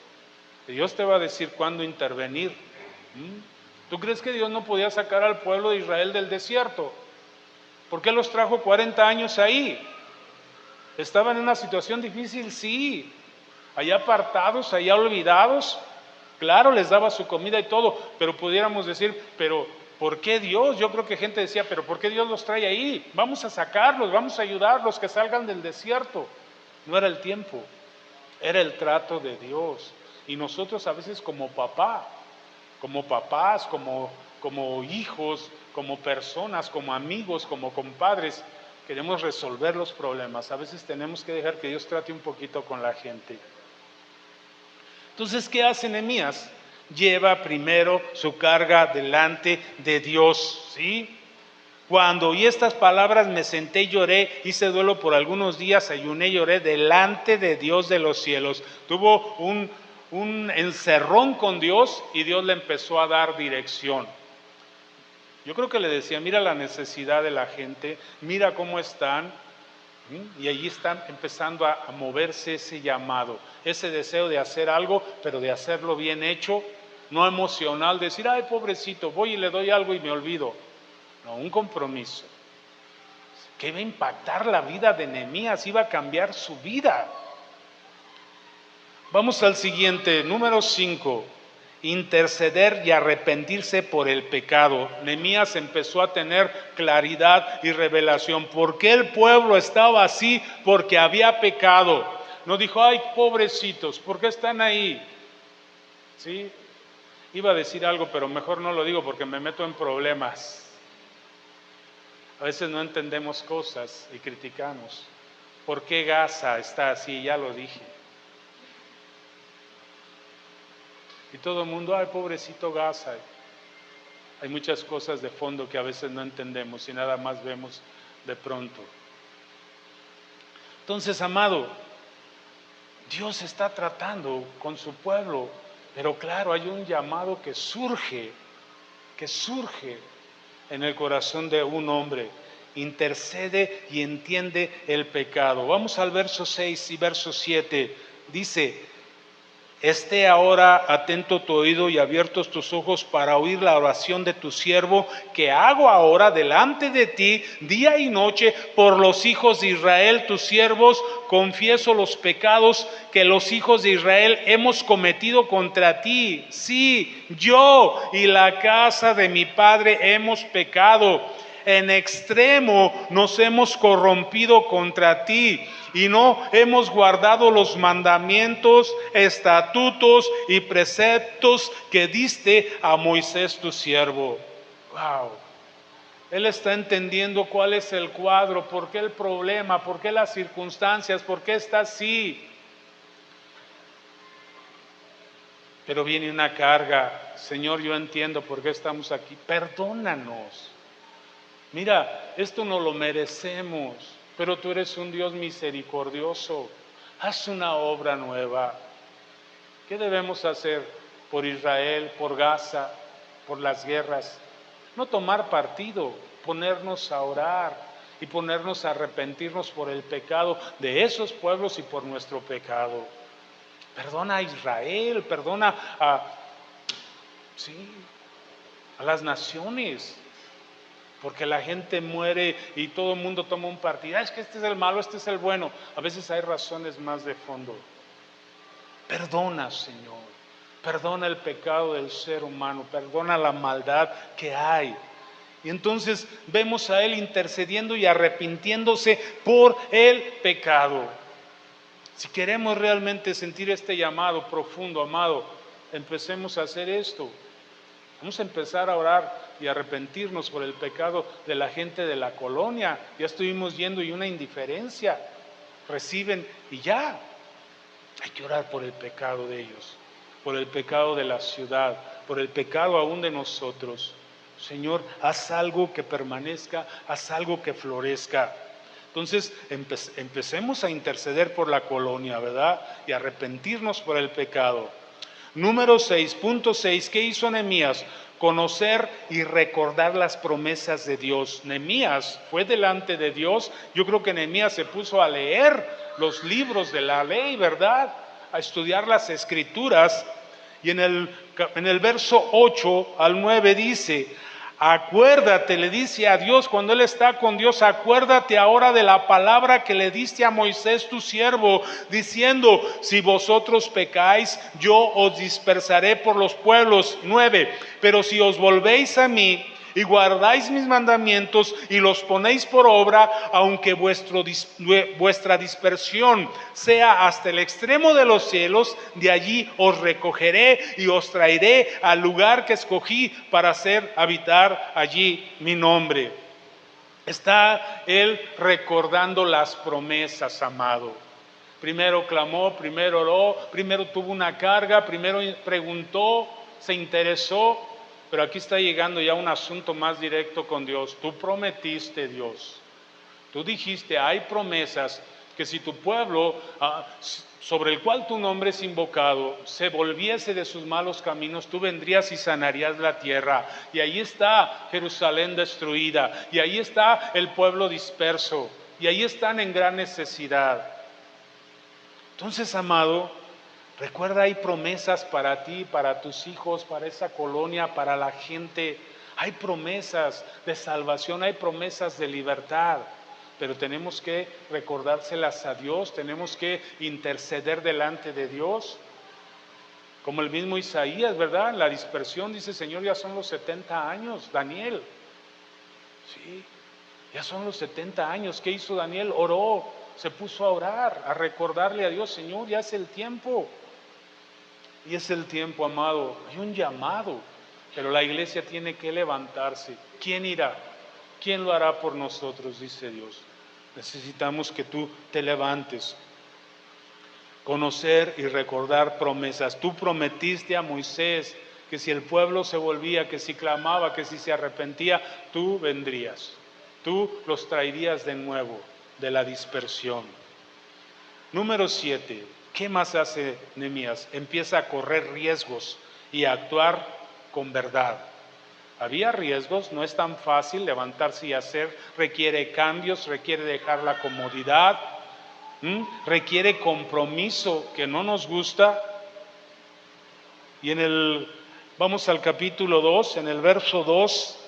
Y Dios te va a decir cuándo intervenir. ¿Tú crees que Dios no podía sacar al pueblo de Israel del desierto? ¿Por qué los trajo 40 años ahí? ¿Estaban en una situación difícil? Sí. Allá apartados, allá olvidados. Claro, les daba su comida y todo, pero pudiéramos decir, pero ¿por qué Dios? Yo creo que gente decía, pero ¿por qué Dios los trae ahí? Vamos a sacarlos, vamos a ayudarlos, que salgan del desierto. No era el tiempo, era el trato de Dios. Y nosotros a veces como papás, como hijos, como personas, como amigos, como compadres, queremos resolver los problemas. A veces tenemos que dejar que Dios trate un poquito con la gente. Entonces, ¿qué hace Nehemías? Lleva primero su carga delante de Dios, ¿sí? Cuando oí estas palabras me senté y lloré, hice duelo por algunos días, ayuné y lloré delante de Dios de los cielos. Tuvo un encerrón con Dios y Dios le empezó a dar dirección. Yo creo que le decía, mira la necesidad de la gente, mira cómo están, y allí está empezando a moverse ese llamado, ese deseo de hacer algo, pero de hacerlo bien hecho, no emocional, decir, ay pobrecito, voy y le doy algo y me olvido. No, un compromiso que iba a impactar la vida de Nehemías, iba a cambiar su vida. Vamos al siguiente, número 5. Interceder y arrepentirse por el pecado. Nehemías empezó a tener claridad y revelación. ¿Por qué el pueblo estaba así? Porque había pecado. No dijo, ay, pobrecitos, ¿por qué están ahí? ¿Sí? Iba a decir algo, pero mejor no lo digo porque me meto en problemas. A veces no entendemos cosas y criticamos. ¿Por qué Gaza está así? Ya lo dije. Y todo el mundo, ay, pobrecito Gaza. Hay muchas cosas de fondo que a veces no entendemos y nada más vemos de pronto. Entonces, amado, Dios está tratando con su pueblo, pero claro, hay un llamado que surge en el corazón de un hombre. Intercede y entiende el pecado. Vamos al verso 6 y verso 7. dice: esté ahora atento tu oído y abiertos tus ojos para oír la oración de tu siervo, que hago ahora delante de ti día y noche por los hijos de Israel, tus siervos. Confieso los pecados que los hijos de Israel hemos cometido contra ti. Sí, yo y la casa de mi padre hemos pecado. En extremo nos hemos corrompido contra ti y no hemos guardado los mandamientos, estatutos y preceptos que diste a Moisés tu siervo. Wow. Él está entendiendo cuál es el cuadro, por qué el problema, por qué las circunstancias, por qué está así. Pero viene una carga: Señor, yo entiendo por qué estamos aquí, perdónanos. Mira, esto no lo merecemos, pero tú eres un Dios misericordioso. Haz una obra nueva. ¿Qué debemos hacer por Israel, por Gaza, por las guerras? No tomar partido, ponernos a orar y ponernos a arrepentirnos por el pecado de esos pueblos y por nuestro pecado. Perdona a Israel, perdona a las naciones. Porque la gente muere y todo el mundo toma un partido. Es que este es el malo, este es el bueno. A veces hay razones más de fondo. Perdona, Señor. Perdona el pecado del ser humano. Perdona la maldad que hay. Y entonces vemos a Él intercediendo y arrepintiéndose por el pecado. Si queremos realmente sentir este llamado profundo, amado, empecemos a hacer esto. Vamos a empezar a orar y arrepentirnos por el pecado de la gente de la colonia. Ya estuvimos yendo y una indiferencia. Reciben y ya. Hay que orar por el pecado de ellos, por el pecado de la ciudad, por el pecado aún de nosotros. Señor, haz algo que permanezca, haz algo que florezca. Entonces empecemos a interceder por la colonia, ¿verdad? Y arrepentirnos por el pecado. Número 6.6, ¿qué hizo Nehemías? Conocer y recordar las promesas de Dios. Nehemías fue delante de Dios. Yo creo que Nehemías se puso a leer los libros de la ley, ¿verdad? A estudiar las escrituras. Y en el verso 8 al 9 dice: acuérdate, le dice a Dios cuando él está con Dios, acuérdate ahora de la palabra que le diste a Moisés tu siervo, diciendo: si vosotros pecáis, yo os dispersaré por los pueblos. 9, pero si os volvéis a mí y guardáis mis mandamientos y los ponéis por obra, aunque vuestra dispersión sea hasta el extremo de los cielos, de allí os recogeré y os traeré al lugar que escogí para hacer habitar allí mi nombre. Está él recordando las promesas, amado. Primero clamó, primero oró, primero tuvo una carga, primero preguntó, se interesó. Pero aquí está llegando ya un asunto más directo con Dios. Tú prometiste, Dios. Tú dijiste, hay promesas que si tu pueblo, sobre el cual tu nombre es invocado, se volviese de sus malos caminos, tú vendrías y sanarías la tierra. Y ahí está Jerusalén destruida. Y ahí está el pueblo disperso. Y ahí están en gran necesidad. Entonces, amado, recuerda, hay promesas para ti, para tus hijos, para esa colonia, para la gente. Hay promesas de salvación, hay promesas de libertad. Pero tenemos que recordárselas a Dios, tenemos que interceder delante de Dios. Como el mismo Isaías, ¿verdad? En la dispersión dice: Señor, ya son los 70 años. Daniel, sí, ya son los 70 años. ¿Qué hizo Daniel? Oró, se puso a orar, a recordarle a Dios: Señor, ya es el tiempo. Y es el tiempo, amado. Hay un llamado, pero la iglesia tiene que levantarse. ¿Quién irá? ¿Quién lo hará por nosotros? Dice Dios. Necesitamos que tú te levantes. Conocer y recordar promesas. Tú prometiste a Moisés que si el pueblo se volvía, que si clamaba, que si se arrepentía, tú vendrías. Tú los traerías de nuevo de la dispersión. Número 7. ¿Qué más hace Nehemías? Empieza a correr riesgos y a actuar con verdad. Había riesgos, no es tan fácil levantarse y hacer, requiere cambios, requiere dejar la comodidad, requiere compromiso que no nos gusta. Y vamos al capítulo 2, en el verso 2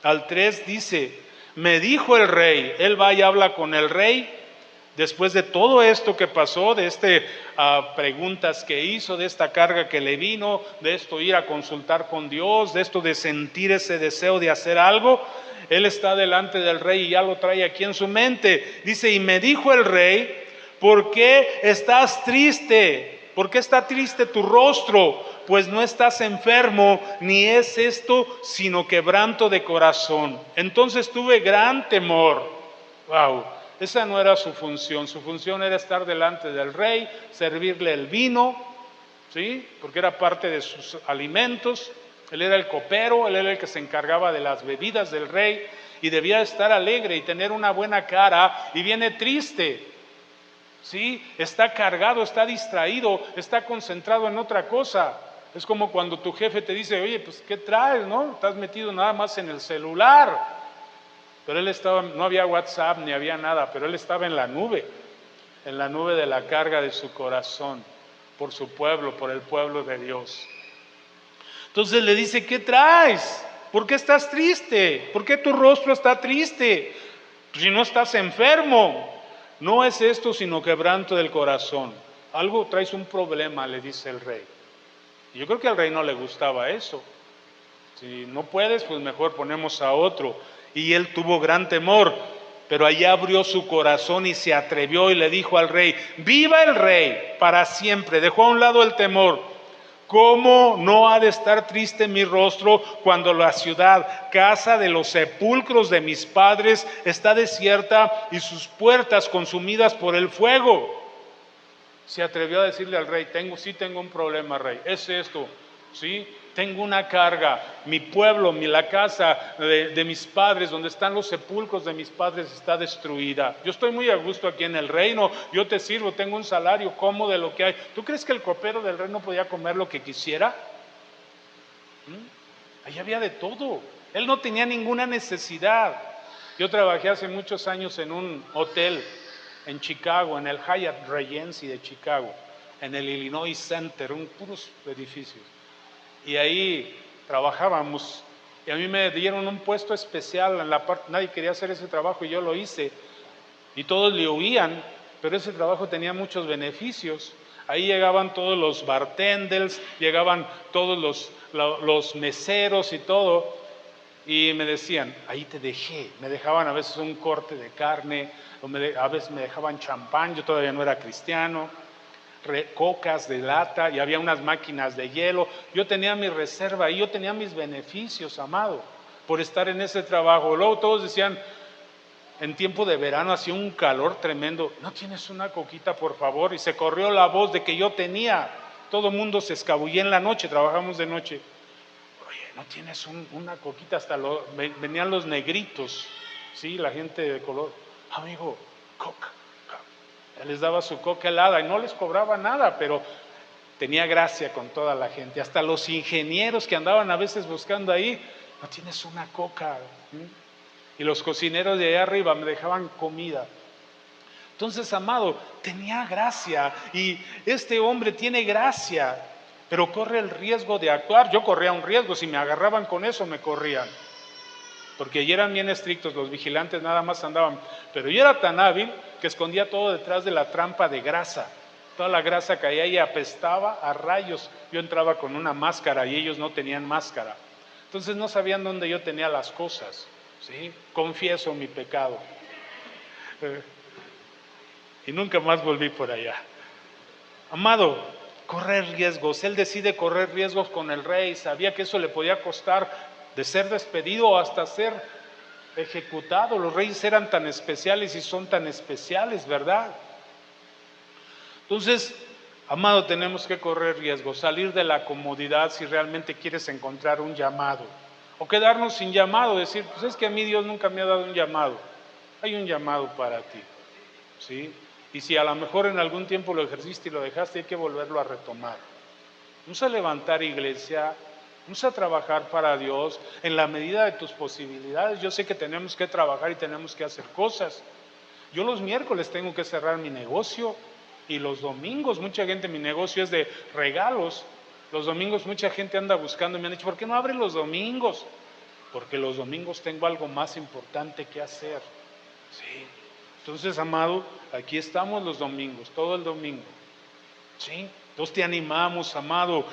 al 3 dice: me dijo el rey. Él va y habla con el rey después de todo esto que pasó, de preguntas que hizo, de esta carga que le vino, de esto ir a consultar con Dios, de esto de sentir ese deseo de hacer algo. Él está delante del rey y ya lo trae aquí en su mente. Dice: y me dijo el rey, ¿por qué estás triste? ¿Por qué está triste tu rostro? Pues no estás enfermo, ni es esto sino quebranto de corazón. Entonces tuve gran temor. Wow, esa no era su función. Su función era estar delante del rey, servirle el vino, ¿sí? Porque era parte de sus alimentos. Él era el copero, él era el que se encargaba de las bebidas del rey, y debía estar alegre y tener una buena cara, y viene triste. Sí, está cargado, está distraído, está concentrado en otra cosa. Es como cuando tu jefe te dice: oye, pues ¿qué traes? ¿No? Estás metido nada más en el celular. Pero él estaba, no había WhatsApp ni había nada, pero él estaba en la nube de la carga de su corazón, por su pueblo, por el pueblo de Dios. Entonces le dice: ¿qué traes? ¿Por qué estás triste? ¿Por qué tu rostro está triste? Pues si no estás enfermo. No es esto sino quebranto del corazón. Algo, traes un problema, le dice el rey. Y yo creo que al rey no le gustaba eso. Si no puedes, pues mejor ponemos a otro. Y él tuvo gran temor, pero allí abrió su corazón y se atrevió y le dijo al rey: ¡viva el rey para siempre! Dejó a un lado el temor. ¿Cómo no ha de estar triste mi rostro cuando la ciudad, casa de los sepulcros de mis padres, está desierta y sus puertas consumidas por el fuego? Se atrevió a decirle al rey: sí tengo un problema, rey, es esto, ¿sí? Tengo una carga, mi pueblo, la casa de mis padres, donde están los sepulcros de mis padres, está destruida. Yo estoy muy a gusto aquí en el reino, yo te sirvo, tengo un salario, como de lo que hay. ¿Tú crees que el copero del rey no podía comer lo que quisiera? Ahí había de todo, él no tenía ninguna necesidad. Yo trabajé hace muchos años en un hotel en Chicago, en el Hyatt Regency de Chicago, en el Illinois Center, puros edificios. Y ahí trabajábamos, y a mí me dieron un puesto especial en la parte, nadie quería hacer ese trabajo y yo lo hice, y todos le huían, pero ese trabajo tenía muchos beneficios. Ahí llegaban todos los bartenders, llegaban todos los meseros y todo, y me decían: ahí te dejé. Me dejaban a veces un corte de carne, a veces me dejaban champán, yo todavía no era cristiano, cocas de lata, y había unas máquinas de hielo. Yo tenía mi reserva y yo tenía mis beneficios, amado, por estar en ese trabajo. Luego todos decían, en tiempo de verano hacía un calor tremendo: ¿no tienes una coquita, por favor? Y se corrió la voz de que yo tenía. Todo el mundo se escabullía en la noche, trabajamos de noche. Oye, ¿no tienes una coquita? Hasta venían los negritos, ¿sí? La gente de color: amigo, coca. Les daba su coca helada y no les cobraba nada, pero tenía gracia con toda la gente. Hasta los ingenieros que andaban a veces buscando ahí: ¿no tienes una coca? Y los cocineros de allá arriba me dejaban comida. Entonces, amado, tenía gracia, y este hombre tiene gracia, pero corre el riesgo de actuar. Yo corría un riesgo, si me agarraban con eso me corrían, porque allí eran bien estrictos, los vigilantes nada más andaban. Pero yo era tan hábil que escondía todo detrás de la trampa de grasa. Toda la grasa caía y apestaba a rayos. Yo entraba con una máscara y ellos no tenían máscara. Entonces no sabían dónde yo tenía las cosas, ¿sí? Confieso mi pecado. Y nunca más volví por allá. Amado, correr riesgos. Él decide correr riesgos con el rey. Sabía que eso le podía costar de ser despedido o hasta ser ejecutado. Los reyes eran tan especiales y son tan especiales, ¿verdad? Entonces, amado, tenemos que correr riesgos, salir de la comodidad si realmente quieres encontrar un llamado, o quedarnos sin llamado, decir: pues es que a mí Dios nunca me ha dado un llamado. Hay un llamado para ti, ¿sí? Y si a lo mejor en algún tiempo lo ejerciste y lo dejaste, hay que volverlo a retomar. Vamos a levantar iglesia, vamos a trabajar para Dios en la medida de tus posibilidades. Yo sé que tenemos que trabajar y tenemos que hacer cosas, Yo los miércoles tengo que cerrar mi negocio y los domingos, mucha gente, mi negocio es de regalos. Los domingos mucha gente anda buscando y me han dicho, ¿por qué no abren los domingos? Porque los domingos tengo algo más importante que hacer. Sí. Entonces, amado, aquí estamos los domingos, todo el domingo. Sí. Entonces te animamos, amado.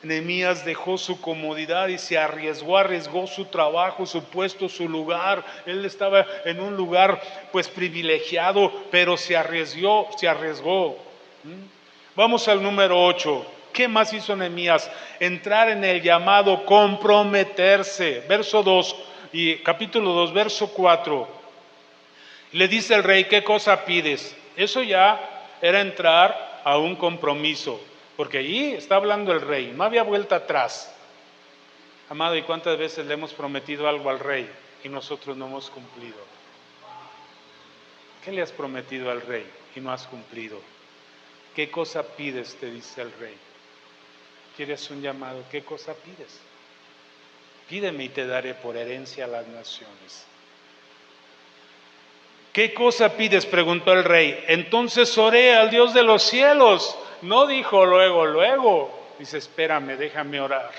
Nehemías dejó su comodidad y se arriesgó su trabajo, su puesto, su lugar. Él estaba en un lugar pues privilegiado, pero se arriesgó. Vamos al número 8. ¿Qué más hizo Nehemías? Entrar en el llamado comprometerse. Verso 2 y capítulo 2, verso 4. Le dice el rey, ¿qué cosa pides? Eso ya era entrar a un compromiso. Porque allí está hablando el rey, no había vuelta atrás. Amado, ¿y cuántas veces le hemos prometido algo al rey y nosotros no hemos cumplido? ¿Qué le has prometido al rey y no has cumplido? ¿Qué cosa pides? Te dice el rey. ¿Quieres un llamado? ¿Qué cosa pides? Pídeme y te daré por herencia a las naciones. ¿Qué cosa pides? Preguntó el rey. Entonces oré al Dios de los cielos. No dijo luego. Dice, espérame, déjame orar.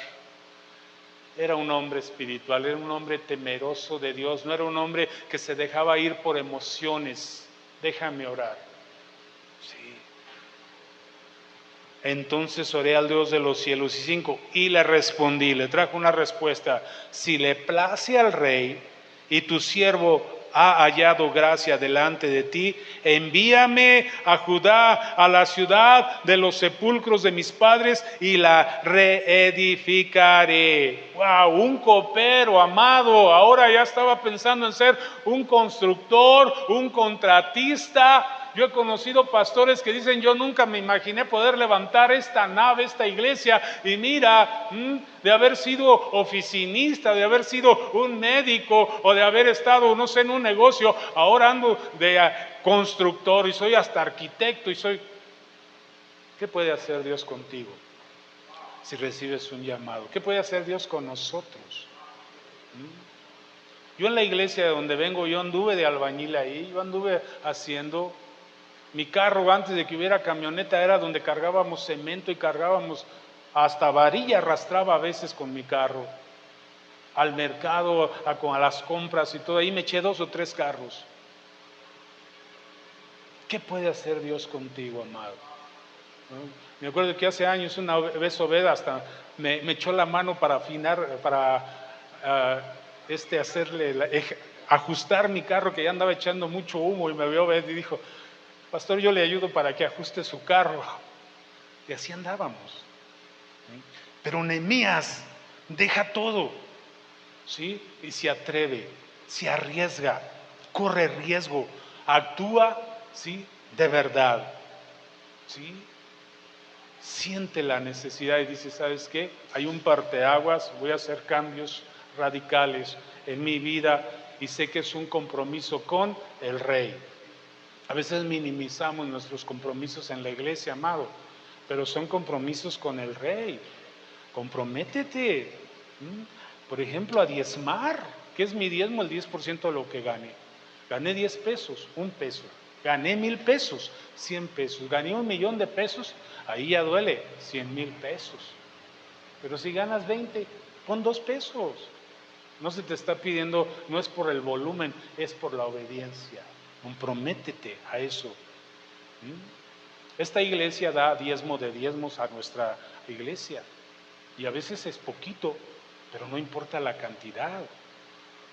Era un hombre espiritual, era un hombre temeroso de Dios. No era un hombre que se dejaba ir por emociones. Déjame orar. Sí. Entonces oré al Dios de los cielos. Y 5. Y le respondí, le trajo una respuesta. Si le place al rey y tu siervo ha hallado gracia delante de ti, envíame a Judá, a la ciudad de los sepulcros de mis padres, y la reedificaré. Wow, un copero, amado, ahora ya estaba pensando en ser un constructor, un contratista. Yo he conocido pastores que dicen, yo nunca me imaginé poder levantar esta nave, esta iglesia, y mira, de haber sido oficinista, de haber sido un médico, o de haber estado, no sé, en un negocio, ahora ando de constructor y soy hasta arquitecto y soy... ¿Qué puede hacer Dios contigo si recibes un llamado? ¿Qué puede hacer Dios con nosotros? Yo en la iglesia de donde vengo, yo anduve de albañil ahí, yo anduve haciendo... Mi carro, antes de que hubiera camioneta, era donde cargábamos cemento y cargábamos, hasta varilla arrastraba a veces con mi carro, al mercado, a las compras y todo. Ahí me eché 2 o 3 carros. ¿Qué puede hacer Dios contigo, amado? ¿No? Me acuerdo que hace años una vez Obed hasta me echó la mano para afinar, para ajustar mi carro, que ya andaba echando mucho humo, y me vio Obed y dijo, pastor, yo le ayudo para que ajuste su carro. Y así andábamos. Pero Nehemías deja todo, ¿sí? Y se atreve, se arriesga, corre riesgo, actúa, ¿sí? De verdad, ¿sí? Siente la necesidad y dice, ¿sabes qué? Hay un parteaguas, voy a hacer cambios radicales en mi vida y sé que es un compromiso con el rey. A veces minimizamos nuestros compromisos en la iglesia, amado, pero son compromisos con el rey. Comprométete, por ejemplo, a diezmar. ¿Qué es mi diezmo? El 10% de lo que gane. Gané 10 pesos, 1 peso. Gané 1,000 pesos, 100 pesos. Gané 1,000,000 de pesos, ahí ya duele, 100,000 pesos. Pero si ganas 20, pon 2 pesos. No se te está pidiendo, no es por el volumen, es por la obediencia. Comprométete a eso. Esta iglesia da diezmo de diezmos a nuestra iglesia. Y a veces es poquito, pero no importa la cantidad.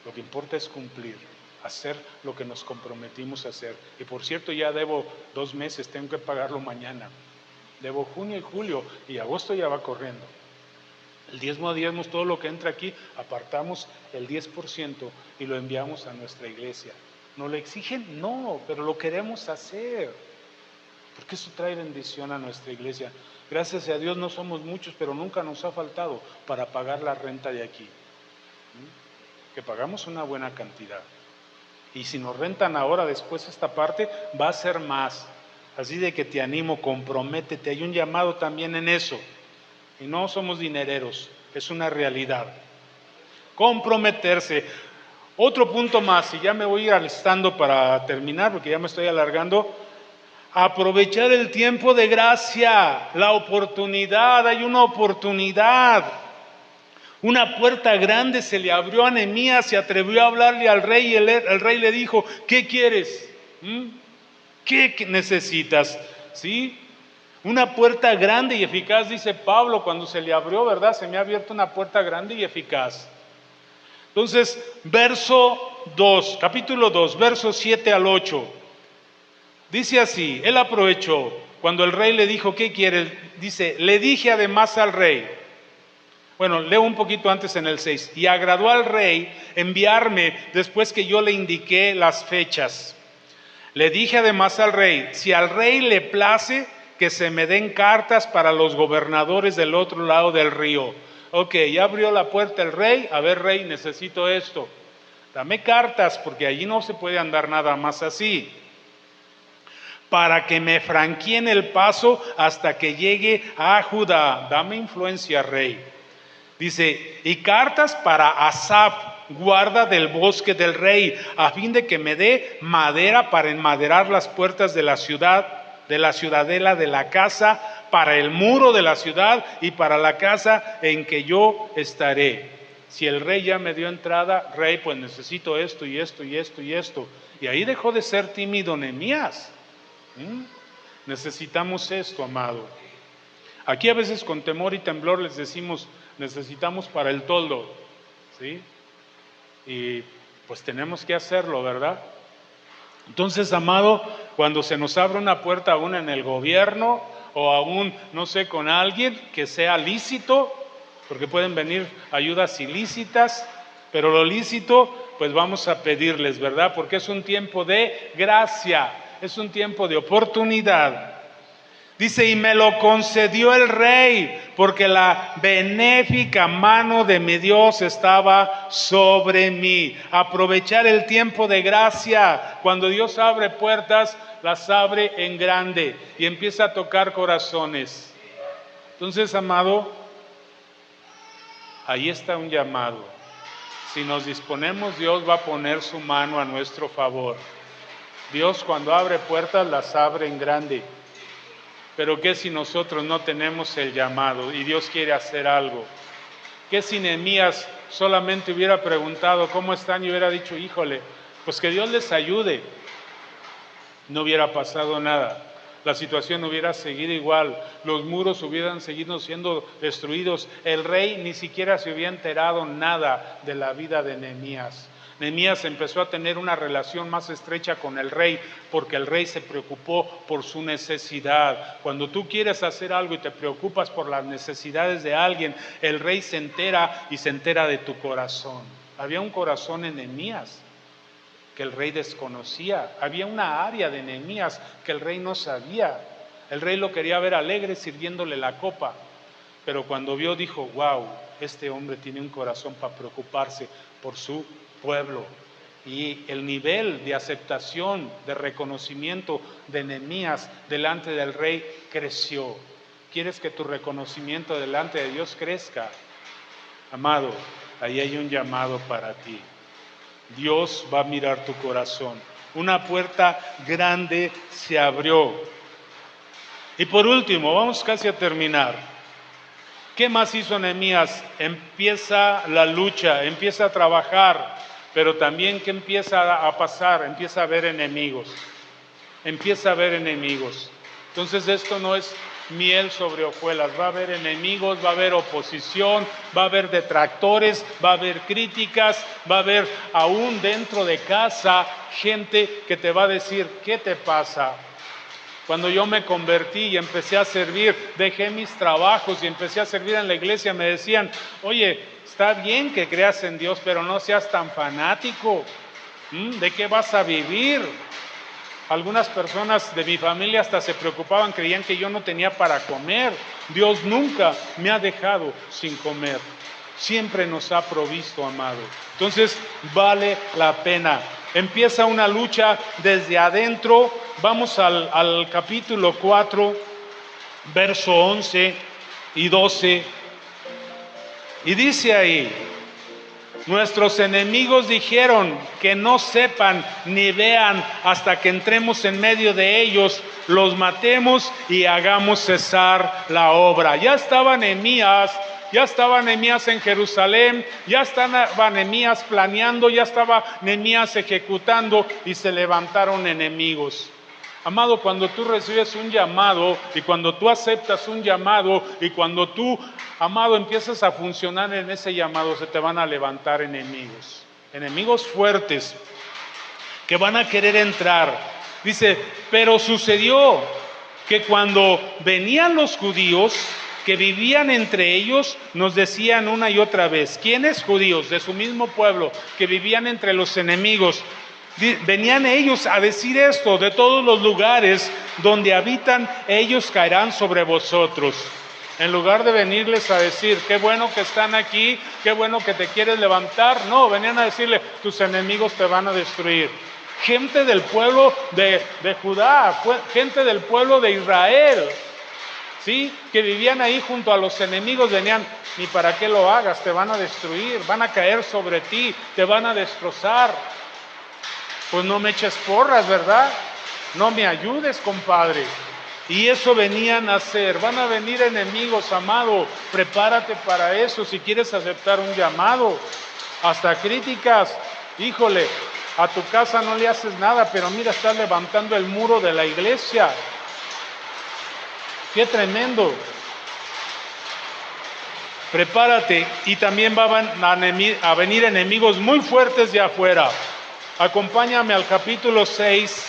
Lo que importa es cumplir, hacer lo que nos comprometimos a hacer. Y por cierto, ya debo 2 meses, tengo que pagarlo mañana. Debo junio y julio, y agosto ya va corriendo. El diezmo de diezmos, todo lo que entra aquí, apartamos el 10% y lo enviamos a nuestra iglesia. ¿Nos lo exigen? No, pero lo queremos hacer, porque eso trae bendición a nuestra iglesia. Gracias a Dios no somos muchos, pero nunca nos ha faltado para pagar la renta de aquí. Que pagamos una buena cantidad. Y si nos rentan ahora, después esta parte, va a ser más. Así de que te animo, comprométete. Hay un llamado también en eso. Y no somos dinereros, es una realidad. Comprometerse. Otro punto más, y ya me voy a ir alistando para terminar, porque ya me estoy alargando. Aprovechar el tiempo de gracia, la oportunidad, hay una oportunidad. Una puerta grande se le abrió a Nehemías, se atrevió a hablarle al rey y el rey le dijo, ¿qué quieres? ¿Qué necesitas? ¿Sí? Una puerta grande y eficaz, dice Pablo, cuando se le abrió, ¿verdad? Se me ha abierto una puerta grande y eficaz. Entonces, capítulo 2, versos 7 al 8. Dice así, él aprovechó, cuando el rey le dijo, ¿qué quieres? Dice, le dije además al rey, bueno, leo un poquito antes en el 6, y agradó al rey enviarme después que yo le indiqué las fechas. Le dije además al rey, si al rey le place que se me den cartas para los gobernadores del otro lado del río. Ok, ya abrió la puerta el rey, a ver rey, necesito esto. Dame cartas porque allí no se puede andar nada más así. Para que me franqueen el paso hasta que llegue a Judá. Dame influencia, rey. Dice, y cartas para Asaf, guarda del bosque del rey, a fin de que me dé madera para enmaderar las puertas de la ciudad, de la ciudadela de la casa, para el muro de la ciudad y para la casa en que yo estaré. Si el rey ya me dio entrada, rey, pues necesito esto y esto y esto y esto. Y ahí dejó de ser tímido Nehemías. Necesitamos esto, amado. Aquí a veces con temor y temblor les decimos, necesitamos para el toldo, ¿sí? Y pues tenemos que hacerlo, ¿verdad? Entonces, amado, cuando se nos abre una puerta aún en el gobierno o aún, no sé, con alguien que sea lícito, porque pueden venir ayudas ilícitas, pero lo lícito, pues vamos a pedirles, ¿verdad? Porque es un tiempo de gracia, es un tiempo de oportunidad. Dice, y me lo concedió el rey, porque la benéfica mano de mi Dios estaba sobre mí. Aprovechar el tiempo de gracia. Cuando Dios abre puertas, las abre en grande y empieza a tocar corazones. Entonces, amado, ahí está un llamado. Si nos disponemos, Dios va a poner su mano a nuestro favor. Dios cuando abre puertas, las abre en grande. Pero ¿qué si nosotros no tenemos el llamado y Dios quiere hacer algo? ¿Qué si Nehemías solamente hubiera preguntado cómo están y hubiera dicho, híjole, pues que Dios les ayude? No hubiera pasado nada. La situación hubiera seguido igual. Los muros hubieran seguido siendo destruidos. El rey ni siquiera se hubiera enterado nada de la vida de Nehemías. Nehemías empezó a tener una relación más estrecha con el rey porque el rey se preocupó por su necesidad. Cuando tú quieres hacer algo y te preocupas por las necesidades de alguien, el rey se entera y se entera de tu corazón. Había un corazón en Nehemías que el rey desconocía. Había una área de Nehemías que el rey no sabía. El rey lo quería ver alegre sirviéndole la copa, pero cuando vio dijo, wow, este hombre tiene un corazón para preocuparse por su pueblo. Y el nivel de aceptación, de reconocimiento de Nehemías delante del rey creció. ¿Quieres que tu reconocimiento delante de Dios crezca? Amado, ahí hay un llamado para ti. Dios va a mirar tu corazón. Una puerta grande se abrió. Y por último, vamos casi a terminar. ¿Qué más hizo Nehemías? Empieza la lucha, empieza a trabajar, pero también ¿qué empieza a pasar? Empieza a haber enemigos. Empieza a haber enemigos. Entonces esto no es miel sobre hojuelas, va a haber enemigos, va a haber oposición, va a haber detractores, va a haber críticas, va a haber aún dentro de casa gente que te va a decir, ¿qué te pasa? Cuando yo me convertí y empecé a servir, dejé mis trabajos y empecé a servir en la iglesia, me decían, oye, está bien que creas en Dios, pero no seas tan fanático. ¿De qué vas a vivir? Algunas personas de mi familia hasta se preocupaban, creían que yo no tenía para comer. Dios nunca me ha dejado sin comer. Siempre nos ha provisto, amado. Entonces, vale la pena. Empieza una lucha desde adentro. Vamos al capítulo 4, verso 11 y 12. Y dice ahí, Nuestros enemigos dijeron que no sepan ni vean hasta que entremos en medio de ellos, los matemos y hagamos cesar la obra. Ya estaba Nehemías en Jerusalén, ya estaba Nehemías planeando, ya estaba Nehemías ejecutando y se levantaron enemigos. Amado, cuando tú recibes un llamado y cuando tú aceptas un llamado y cuando tú, amado, empiezas a funcionar en ese llamado, se te van a levantar enemigos fuertes que van a querer entrar. Dice, pero sucedió que cuando venían los judíos que vivían entre ellos, nos decían una y otra vez, ¿quiénes judíos? De su mismo pueblo, que vivían entre los enemigos. Venían ellos a decir esto: de todos los lugares donde habitan, ellos caerán sobre vosotros. En lugar de venirles a decir, qué bueno que están aquí, qué bueno que te quieres levantar, no, venían a decirle, tus enemigos te van a destruir. Gente del pueblo de Judá, gente del pueblo de Israel, ¿sí? Que vivían ahí junto a los enemigos, venían, ni para qué lo hagas, te van a destruir, van a caer sobre ti, te van a destrozar. Pues no me eches porras, ¿verdad? No me ayudes, compadre. Y eso venían a hacer. Van a venir enemigos, amado. Prepárate para eso si quieres aceptar un llamado. Hasta críticas. Híjole, a tu casa no le haces nada, pero mira, estás levantando el muro de la iglesia. ¡Qué tremendo! Prepárate, y también van a venir enemigos muy fuertes de afuera. Acompáñame al capítulo 6,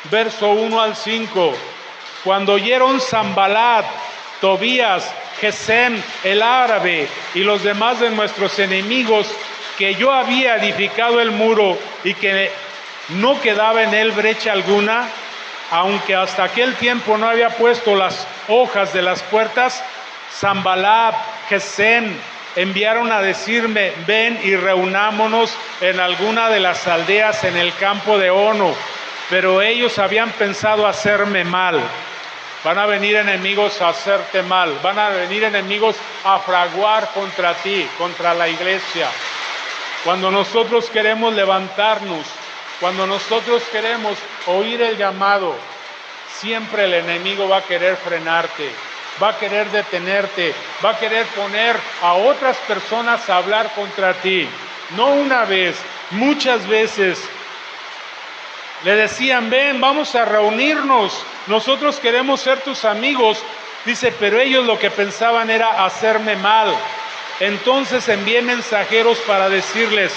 verso 1 al 5. Cuando oyeron Sanbalat, Tobías, Gesem, el árabe y los demás de nuestros enemigos que yo había edificado el muro y que no quedaba en él brecha alguna, aunque hasta aquel tiempo no había puesto las hojas de las puertas, Sanbalat, Gesem, enviaron a decirme, ven y reunámonos en alguna de las aldeas en el campo de Ono, pero ellos habían pensado hacerme mal. Van a venir enemigos a hacerte mal, van a venir enemigos a fraguar contra ti, contra la iglesia. Cuando nosotros queremos levantarnos, cuando nosotros queremos oír el llamado, siempre el enemigo va a querer frenarte, va a querer detenerte, va a querer poner a otras personas a hablar contra ti. No una vez, muchas veces. Le decían, ven, vamos a reunirnos, nosotros queremos ser tus amigos. Dice, pero ellos lo que pensaban era hacerme mal. Entonces envié mensajeros para decirles,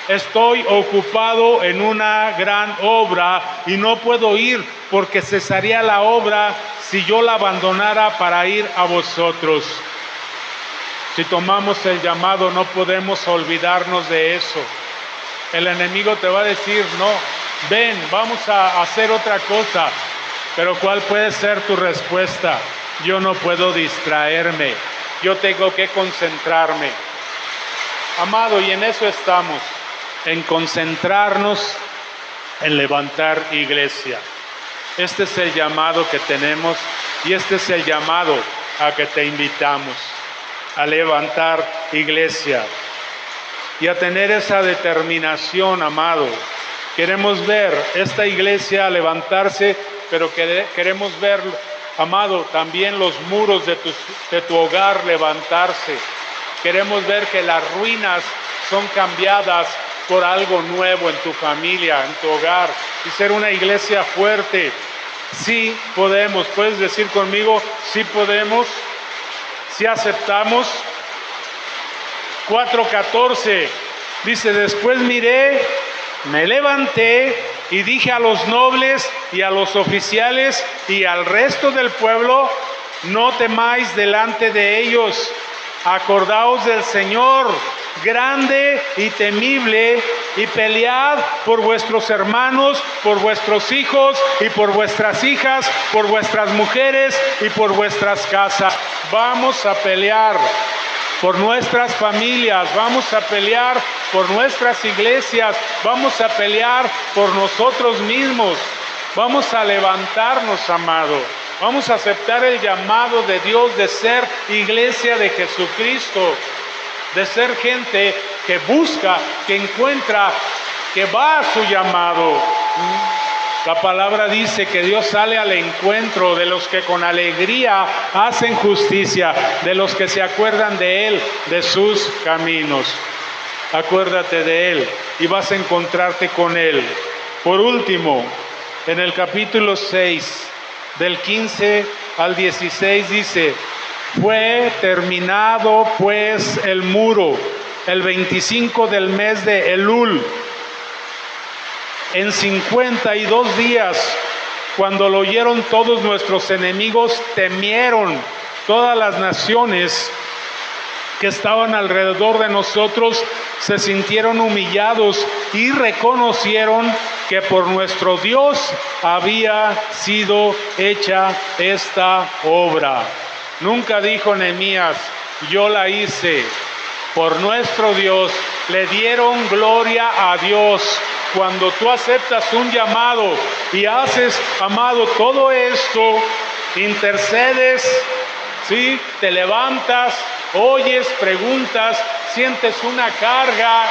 estoy ocupado en una gran obra y no puedo ir porque cesaría la obra si yo la abandonara para ir a vosotros. Si tomamos el llamado, no podemos olvidarnos de eso. El enemigo te va a decir, no, ven, vamos a hacer otra cosa. Pero ¿cuál puede ser tu respuesta? Yo no puedo distraerme, yo tengo que concentrarme. Amado, y en eso estamos, en concentrarnos, en levantar iglesia. Este es el llamado que tenemos y este es el llamado a que te invitamos, a levantar iglesia y a tener esa determinación, amado. Queremos ver esta iglesia levantarse, pero queremos ver, amado, también los muros de tu hogar levantarse. Queremos ver que las ruinas son cambiadas por algo nuevo en tu familia, en tu hogar, y ser una iglesia fuerte. Sí podemos, puedes decir conmigo, sí podemos, sí aceptamos. 4:14 dice, después miré, me levanté y dije a los nobles y a los oficiales y al resto del pueblo, no temáis delante de ellos, acordaos del Señor, grande y temible, y pelead por vuestros hermanos, por vuestros hijos y por vuestras hijas, por vuestras mujeres y por vuestras casas. Vamos a pelear por nuestras familias, vamos a pelear por nuestras iglesias, vamos a pelear por nosotros mismos, vamos a levantarnos, amado. Vamos a aceptar el llamado de Dios de ser iglesia de Jesucristo, de ser gente que busca, que encuentra, que va a su llamado. La palabra dice que Dios sale al encuentro de los que con alegría hacen justicia, de los que se acuerdan de Él, de sus caminos. Acuérdate de Él y vas a encontrarte con Él. Por último, en el capítulo 6, del 15 al 16 dice: fue terminado pues el muro el 25 del mes de Elul, en 52 días. Cuando lo oyeron todos nuestros enemigos, temieron. Todas las naciones que estaban alrededor de nosotros se sintieron humillados y reconocieron que por nuestro Dios había sido hecha esta obra. Nunca dijo Nehemías: yo la hice. Por nuestro Dios le dieron gloria a Dios. Cuando tú aceptas un llamado y haces, amado, todo esto, intercedes, ¿sí? Te levantas, oyes, preguntas, sientes una carga,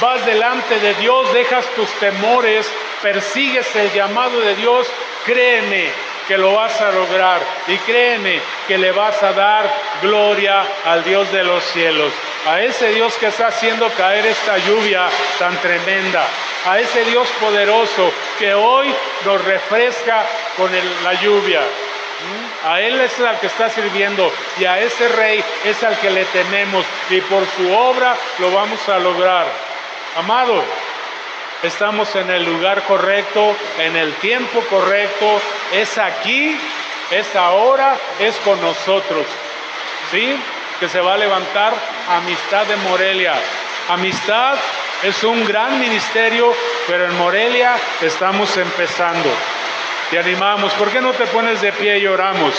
vas delante de Dios, dejas tus temores, persigues el llamado de Dios, créeme que lo vas a lograr y créeme que le vas a dar gloria al Dios de los cielos, a ese Dios que está haciendo caer esta lluvia tan tremenda, a ese Dios poderoso que hoy nos refresca con la lluvia. A Él es al que está sirviendo y a ese Rey es al que le tememos y por su obra lo vamos a lograr. Amado, estamos en el lugar correcto, en el tiempo correcto, es aquí, es ahora, es con nosotros, ¿sí? Que se va a levantar Amistad de Morelia. Amistad es un gran ministerio, pero en Morelia estamos empezando. Te animamos. ¿Por qué no te pones de pie y oramos?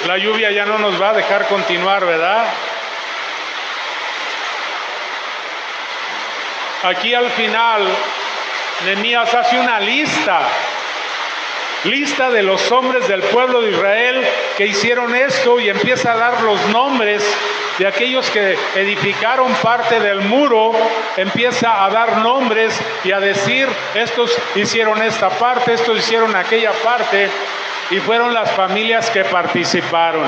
La lluvia ya no nos va a dejar continuar, ¿verdad? Aquí al final, Nehemías hace una lista de los hombres del pueblo de Israel que hicieron esto y empieza a dar los nombres de aquellos que edificaron parte del muro, empieza a dar nombres y a decir: estos hicieron esta parte, estos hicieron aquella parte, y fueron las familias que participaron.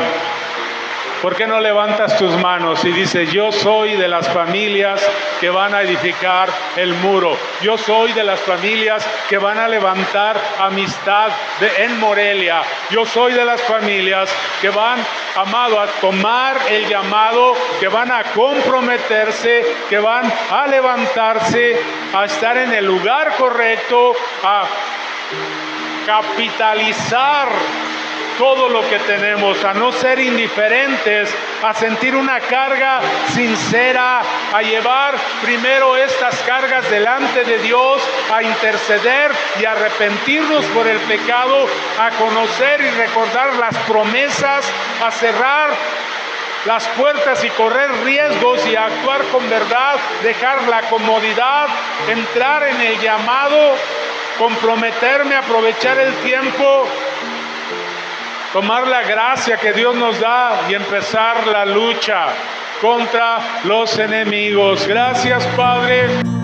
¿Por qué no levantas tus manos y dices: yo soy de las familias que van a edificar el muro? Yo soy de las familias que van a levantar Amistad en Morelia. Yo soy de las familias que van, amado, a tomar el llamado, que van a comprometerse, que van a levantarse, a estar en el lugar correcto, a capitalizar todo lo que tenemos, a no ser indiferentes, a sentir una carga sincera, a llevar primero estas cargas delante de Dios, a interceder y arrepentirnos por el pecado, a conocer y recordar las promesas, a cerrar las puertas y correr riesgos y a actuar con verdad, dejar la comodidad, entrar en el llamado, comprometerme, aprovechar el tiempo, tomar la gracia que Dios nos da y empezar la lucha contra los enemigos. Gracias, Padre.